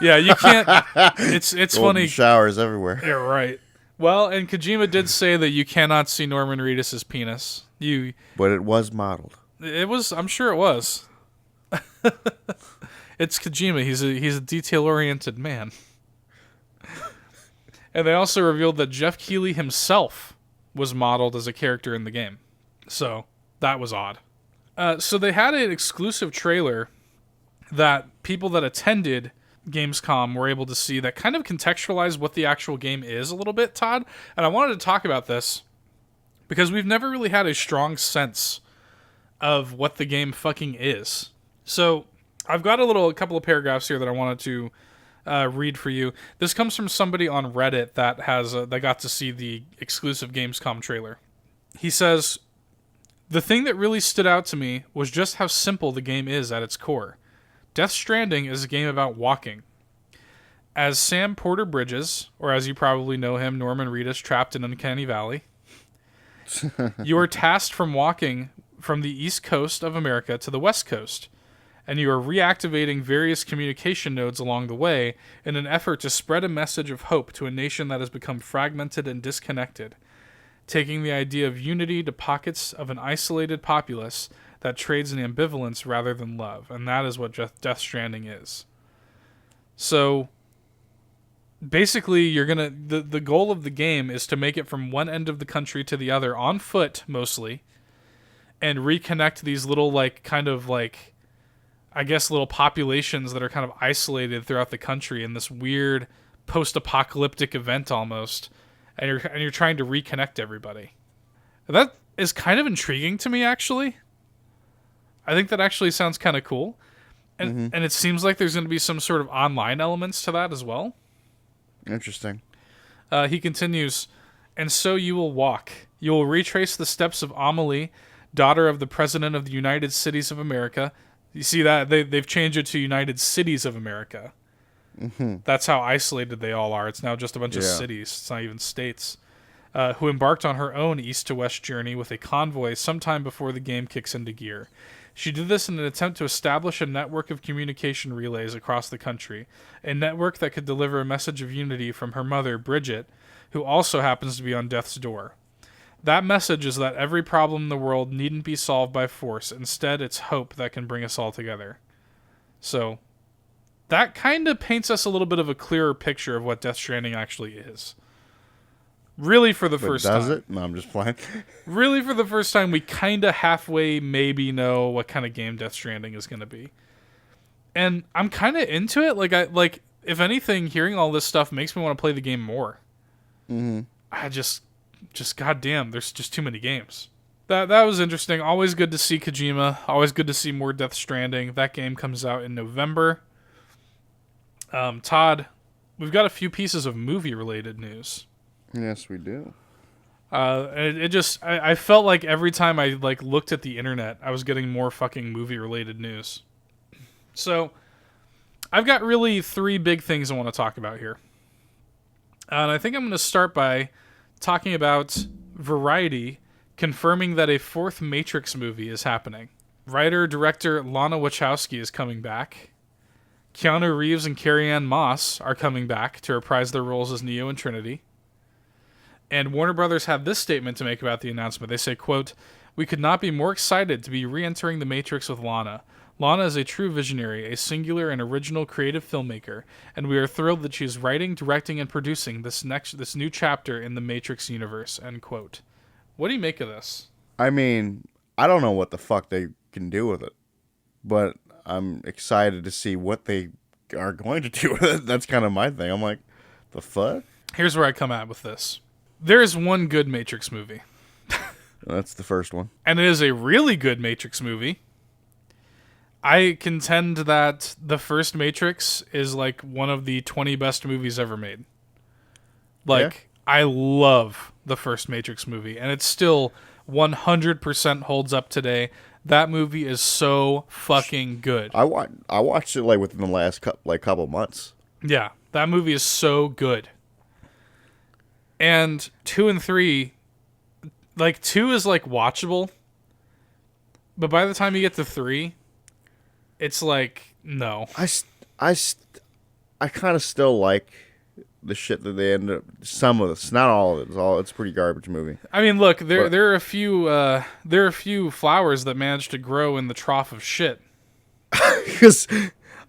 Yeah, you can't. It's funny. Showers everywhere. Yeah, right. Well, and Kojima did say that you cannot see Norman Reedus' penis. But it was modeled. It was. I'm sure it was. It's Kojima. He's a detail-oriented man. And they also revealed that Jeff Keighley himself was modeled as a character in the game. So that was odd. So they had an exclusive trailer that people that attended Gamescom were able to see that kind of contextualized what the actual game is a little bit, Todd. And I wanted to talk about this because we've never really had a strong sense of what the game fucking is. So I've got a couple of paragraphs here that I wanted to read for you. This comes from somebody on Reddit that got to see the exclusive Gamescom trailer. He says, "The thing that really stood out to me was just how simple the game is at its core. Death Stranding is a game about walking. As Sam Porter Bridges, or as you probably know him, Norman Reedus trapped in Uncanny Valley, you are tasked from walking from the east coast of America to the west coast, and you are reactivating various communication nodes along the way in an effort to spread a message of hope to a nation that has become fragmented and disconnected, taking the idea of unity to pockets of an isolated populace that trades in ambivalence rather than love. And that is what Death Stranding is. So basically, you're gonna the goal of the game is to make it from one end of the country to the other on foot mostly, and reconnect these little I guess little populations that are kind of isolated throughout the country in this weird post-apocalyptic event almost, and you're trying to reconnect everybody. That is kind of intriguing to me, actually. I think that actually sounds kind of cool, and it seems like there's going to be some sort of online elements to that as well. Interesting. He continues, and so you will walk. You will retrace the steps of Amelie, daughter of the President of the United Cities of America. You see that? They've changed it to United Cities of America. Mm-hmm. That's how isolated they all are. It's now just a bunch of cities. It's not even states. Who embarked on her own east-to-west journey with a convoy sometime before the game kicks into gear. She did this in an attempt to establish a network of communication relays across the country, a network that could deliver a message of unity from her mother, Bridget, who also happens to be on death's door. That message is that every problem in the world needn't be solved by force. Instead, it's hope that can bring us all together. So, that kind of paints us a little bit of a clearer picture of what Death Stranding actually is. Really, for the first time. Does it? No, I'm just playing. Really, for the first time, we kind of halfway maybe know what kind of game Death Stranding is going to be. And I'm kind of into it. If anything, hearing all this stuff makes me want to play the game more. Mm-hmm. I just goddamn, there's just too many games. That was interesting. Always good to see Kojima. Always good to see more Death Stranding. That game comes out in November. Todd, we've got a few pieces of movie-related news. Yes, we do. I felt like every time I looked at the internet, I was getting more fucking movie-related news. So, I've got really 3 big things I want to talk about here. And I think I'm going to start by talking about Variety confirming that a 4th Matrix movie is happening. Writer-director Lana Wachowski is coming back. Keanu Reeves and Carrie-Anne Moss are coming back to reprise their roles as Neo and Trinity. And Warner Brothers had this statement to make about the announcement. They say, quote, "We could not be more excited to be re-entering the Matrix with Lana. Lana is a true visionary, a singular and original creative filmmaker, and we are thrilled that she is writing, directing, and producing this new chapter in the Matrix universe," end quote. What do you make of this? I mean, I don't know what the fuck they can do with it, but I'm excited to see what they are going to do with it. That's kind of my thing. I'm like, the fuck? Here's where I come at with this. There is one good Matrix movie. That's the first one. And it is a really good Matrix movie. I contend that the first Matrix is like one of the 20 best movies ever made. I love the first Matrix movie, and it still 100% holds up today. That movie is so fucking good. I watched it within the last couple months. Yeah, that movie is so good. And 2 and 3, 2 is watchable, but by the time you get to 3, it's no. I kind of still like the shit that they end up. Some of this, not all of it. It's a pretty garbage movie. I mean, look, there are a few flowers that managed to grow in the trough of shit. Because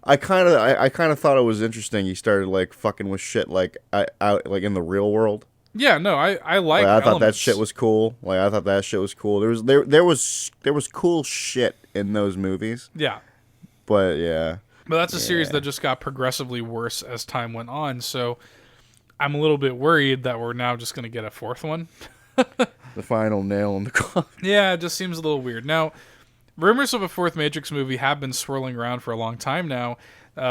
I kind of thought it was interesting. He started fucking with shit out in the real world. Yeah, no, I like. I thought that shit was cool. I thought that shit was cool. There was cool shit in those movies. Yeah, but yeah. But that's a series that just got progressively worse as time went on. So I'm a little bit worried that we're now just going to get a 4th one. The final nail in the coffin. Yeah, it just seems a little weird. Now, rumors of a 4th Matrix movie have been swirling around for a long time now,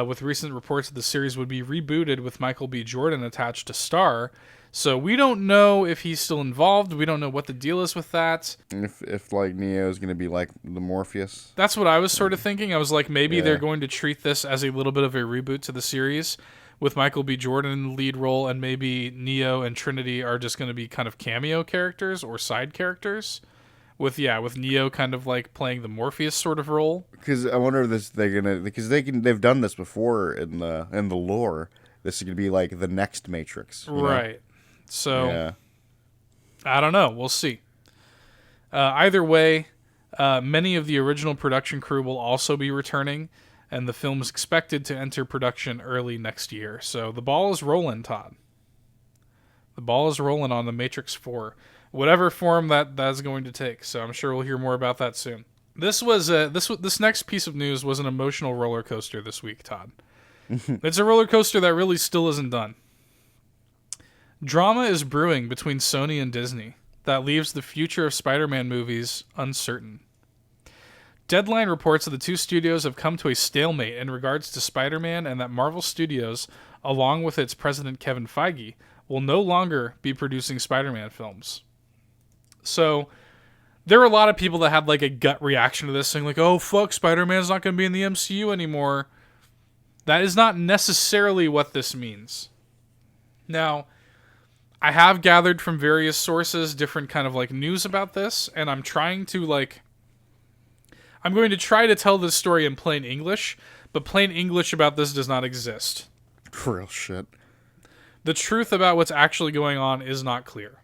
with recent reports that the series would be rebooted with Michael B. Jordan attached to star. So we don't know if he's still involved. We don't know what the deal is with that. If Neo is going to be like the Morpheus. That's what I was sort of thinking. I was like, maybe they're going to treat this as a little bit of a reboot to the series with Michael B. Jordan in the lead role, and maybe Neo and Trinity are just going to be kind of cameo characters or side characters. with Neo kind of like playing the Morpheus sort of role. Because I wonder if they've done this before in the lore. This is gonna be like the next Matrix, right? Know? So yeah. I don't know. We'll see. Either way, many of the original production crew will also be returning, and the film is expected to enter production early next year. So the ball is rolling, Todd. The ball is rolling on The Matrix 4, whatever form that's going to take. So I'm sure we'll hear more about that soon. This next piece of news was an emotional roller coaster this week, Todd. It's a roller coaster that really still isn't done. Drama is brewing between Sony and Disney that leaves the future of Spider-Man movies uncertain. Deadline reports that the two studios have come to a stalemate in regards to Spider-Man, and that Marvel Studios, along with its president Kevin Feige, will no longer be producing Spider-Man films. So there were a lot of people that had like a gut reaction to this, saying like, oh fuck, Spider-Man's not going to be in the MCU anymore. That is not necessarily what this means. Now, I have gathered from various sources different kind of like news about this, and I'm going to try to tell this story in plain English, but plain English about this does not exist. Real shit. The truth about what's actually going on is not clear.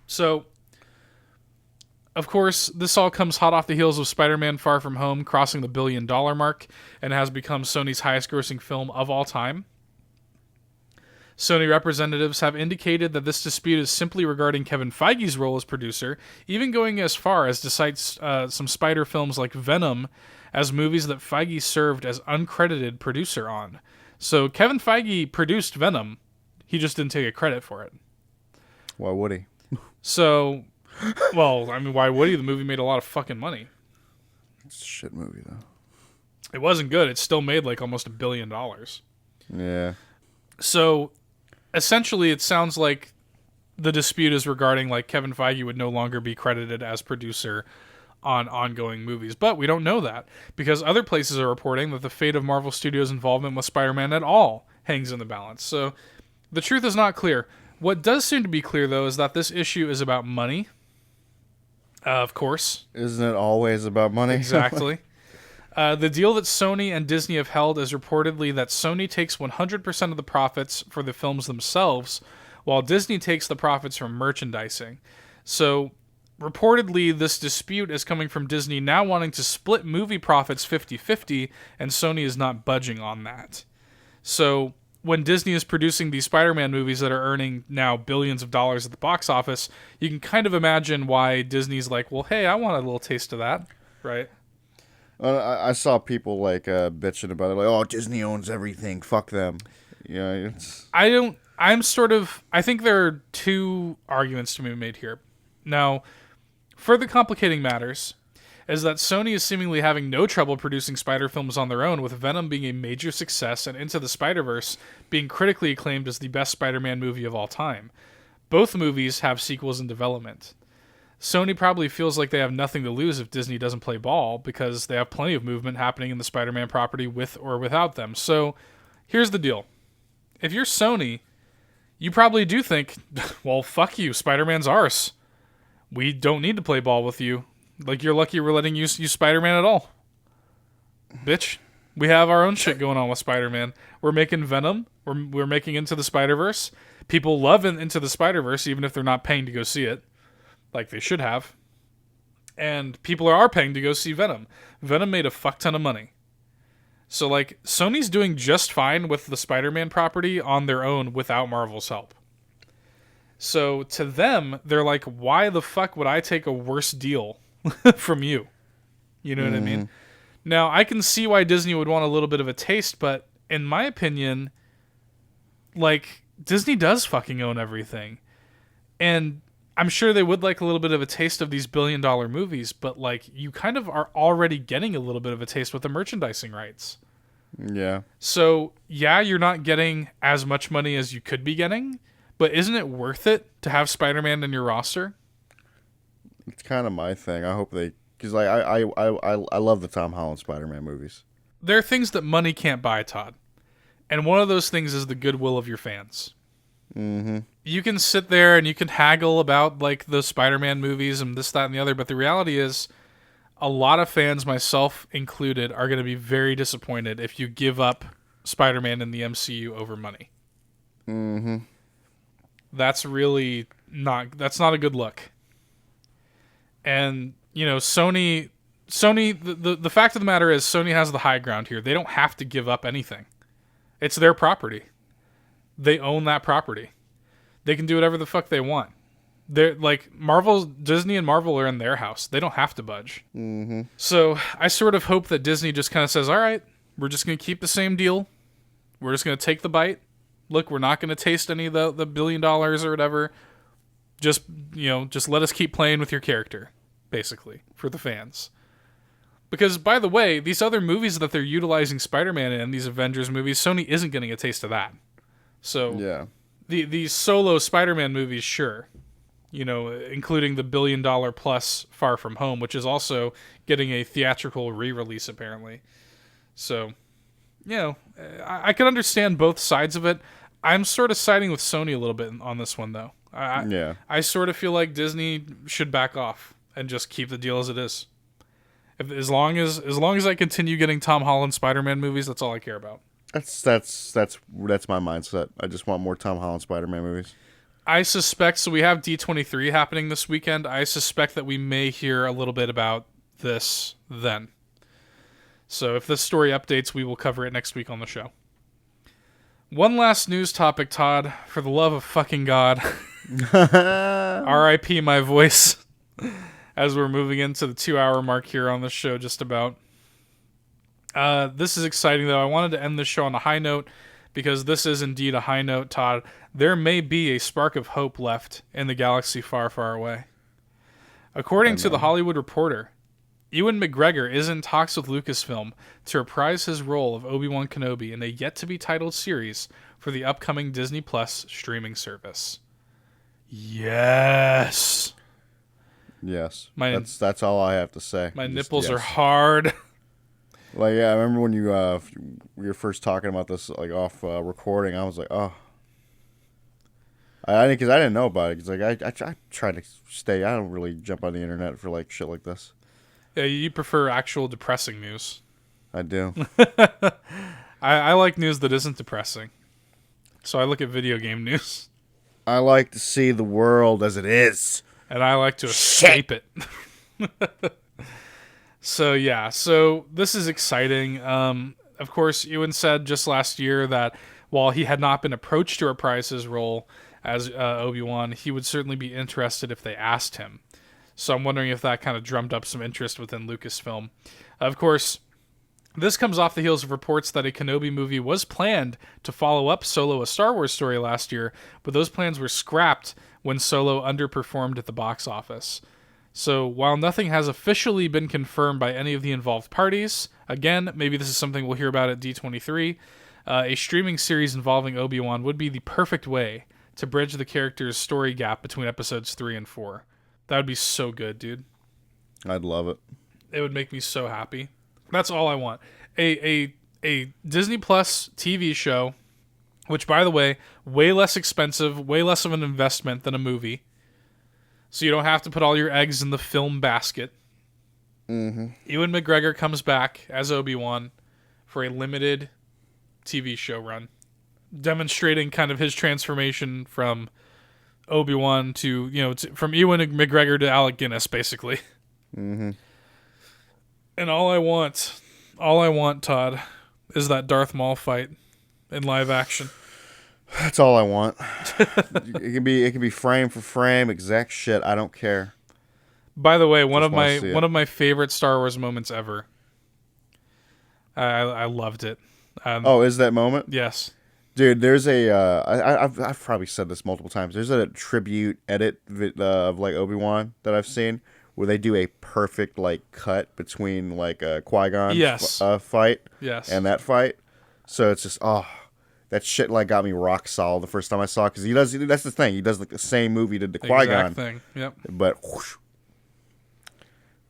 So, of course, this all comes hot off the heels of Spider-Man Far From Home crossing the $1 billion mark and has become Sony's highest-grossing film of all time. Sony representatives have indicated that this dispute is simply regarding Kevin Feige's role as producer, even going as far as to cite some Spider films like Venom as movies that Feige served as uncredited producer on. So Kevin Feige produced Venom. He just didn't take a credit for it. Why would he? So, well, I mean, why would he? The movie made a lot of fucking money. It's a shit movie, though. It wasn't good. It still made like almost $1 billion. Yeah. So, essentially, it sounds like the dispute is regarding like Kevin Feige would no longer be credited as producer on ongoing movies. But we don't know that, because other places are reporting that the fate of Marvel Studios' involvement with Spider-Man at all hangs in the balance. So the truth is not clear. What does seem to be clear, though, is that this issue is about money. Of course. Isn't it always about money? Exactly. The deal that Sony and Disney have held is reportedly that Sony takes 100% of the profits for the films themselves, while Disney takes the profits from merchandising. So, reportedly, this dispute is coming from Disney now wanting to split movie profits 50-50, and Sony is not budging on that. So, when Disney is producing these Spider-Man movies that are earning now billions of dollars at the box office, you can kind of imagine why Disney's like, well, hey, I want a little taste of that, right? I saw people like bitching about it, like, oh, Disney owns everything, fuck them. Yeah, it's... I think there are two arguments to be made here. Now, further complicating matters is that Sony is seemingly having no trouble producing Spider films on their own, with Venom being a major success and Into the Spider-Verse being critically acclaimed as the best Spider-Man movie of all time. Both movies have sequels in development. Sony probably feels like they have nothing to lose if Disney doesn't play ball, because they have plenty of movement happening in the Spider-Man property with or without them. So, here's the deal. If you're Sony, you probably do think, well, fuck you, Spider-Man's ours. We don't need to play ball with you. Like, you're lucky we're letting you use Spider-Man at all. Bitch, we have our own shit going on with Spider-Man. We're making Venom. We're making Into the Spider-Verse. People love Into the Spider-Verse, even if they're not paying to go see it. Like they should have. And people are paying to go see Venom. Venom made a fuck ton of money. So, like, Sony's doing just fine with the Spider-Man property on their own without Marvel's help. So, to them, they're like, why the fuck would I take a worse deal from you? You know what I mean? Now, I can see why Disney would want a little bit of a taste, but in my opinion, like, Disney does fucking own everything. And I'm sure they would like a little bit of a taste of these billion-dollar movies, but, like, you kind of are already getting a little bit of a taste with the merchandising rights. Yeah. So, yeah, you're not getting as much money as you could be getting, but isn't it worth it to have Spider-Man in your roster? It's kind of my thing. I hope they... Because, like, I love the Tom Holland Spider-Man movies. There are things that money can't buy, Todd. And one of those things is the goodwill of your fans. Mm-hmm. you can sit there and you can haggle about like the Spider-Man movies and this, that, and the other, but the reality is a lot of fans, myself included, are going to be very disappointed if you give up Spider-Man in the MCU over money. Mm-hmm. That's not a good look. And, you know, Sony, the fact of the matter is Sony has the high ground here. They don't have to give up anything. It's their property. They own that property. They can do whatever the fuck they want. They're like Disney and Marvel are in their house. They don't have to budge. Mm-hmm. So I sort of hope that Disney just kind of says, all right, we're just going to keep the same deal. We're just going to take the bite. Look, we're not going to taste any of the $1 billion or whatever. Just let us keep playing with your character, basically, for the fans. Because, by the way, these other movies that they're utilizing Spider-Man in, these Avengers movies, Sony isn't getting a taste of that. So, yeah, these solo Spider-Man movies, sure. You know, including the $1 billion plus Far From Home, which is also getting a theatrical re-release, apparently. So, you know, I can understand both sides of it. I'm sort of siding with Sony a little bit on this one, though. I sort of feel like Disney should back off and just keep the deal as it is. As long as I continue getting Tom Holland Spider-Man movies, that's all I care about. That's my mindset. I just want more Tom Holland Spider-Man movies. I suspect, so we have D23 happening this weekend. I suspect that we may hear a little bit about this then. So if this story updates, we will cover it next week on the show. One last news topic, Todd. For the love of fucking God. R.I.P. my voice. As we're moving into the 2-hour mark here on the show, just about. This is exciting, though. I wanted to end this show on a high note, because this is indeed a high note, Todd. There may be a spark of hope left in the galaxy far, far away. According to The Hollywood Reporter, Ewan McGregor is in talks with Lucasfilm to reprise his role of Obi-Wan Kenobi in a yet-to-be-titled series for the upcoming Disney Plus streaming service. Yes! Yes. That's all I have to say. My nipples are hard. Like, yeah, I remember when you were first talking about this, like, off recording, I was like, oh. Because I didn't know about it. Because, like, I try to stay. I don't really jump on the internet for, like, shit like this. Yeah, you prefer actual depressing news. I do. I like news that isn't depressing. So I look at video game news. I like to see the world as it is. And I like to escape it. So, yeah. So, this is exciting. Of course, Ewan said just last year that while he had not been approached to reprise his role as Obi-Wan, he would certainly be interested if they asked him. So, I'm wondering if that kind of drummed up some interest within Lucasfilm. Of course, this comes off the heels of reports that a Kenobi movie was planned to follow up Solo: A Star Wars Story last year, but those plans were scrapped when Solo underperformed at the box office. So, while nothing has officially been confirmed by any of the involved parties, again, maybe this is something we'll hear about at D23, a streaming series involving Obi-Wan would be the perfect way to bridge the character's story gap between episodes 3 and 4. That would be so good, dude. I'd love it. It would make me so happy. That's all I want. A Disney Plus TV show, which, by the way, way less expensive, way less of an investment than a movie. So you don't have to put all your eggs in the film basket. Mm-hmm. Ewan McGregor comes back as Obi-Wan for a limited TV show run, demonstrating kind of his transformation from Obi-Wan to, from Ewan McGregor to Alec Guinness, basically. Mm-hmm. And all I want, Todd, is that Darth Maul fight in live action. That's all I want. It can be frame for frame, exact shit. I don't care. By the way, one of my favorite Star Wars moments ever. I loved it. Is that moment? Yes. Dude, there's I've probably said this multiple times. There's a tribute edit of like Obi-Wan that I've seen where they do a perfect like cut between like a Qui-Gon fight and that fight. So it's just that shit like got me rock solid the first time I saw it, because that's the thing, he does like the same movie he did the Qui-Gon exact thing. Yep. But whoosh,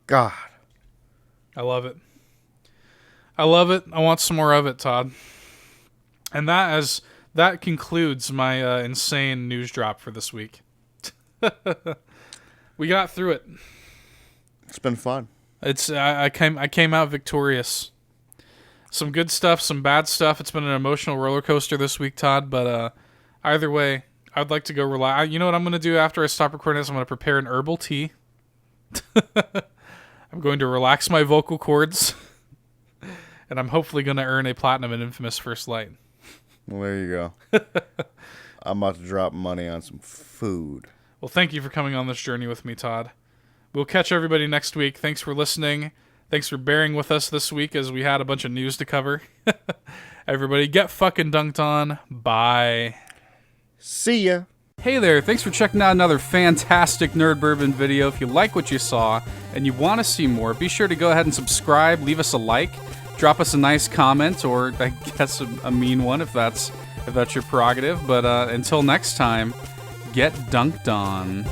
God, I love it. I want some more of it, Todd. And that, as that concludes my insane news drop for this week. We got through it. It's been fun. I came out victorious. Some good stuff, some bad stuff. It's been an emotional roller coaster this week, Todd. But either way, I'd like to go relax. You know what I'm going to do after I stop recording this? I'm going to prepare an herbal tea. I'm going to relax my vocal cords. And I'm hopefully going to earn a platinum in Infamous First Light. Well, there you go. I'm about to drop money on some food. Well, thank you for coming on this journey with me, Todd. We'll catch everybody next week. Thanks for listening. Thanks for bearing with us this week as we had a bunch of news to cover. Everybody, get fucking dunked on. Bye. See ya. Hey there, thanks for checking out another fantastic Nerd Bourbon video. If you like what you saw and you want to see more, be sure to go ahead and subscribe, leave us a like, drop us a nice comment, or I guess a mean one if that's your prerogative. But until next time, get dunked on.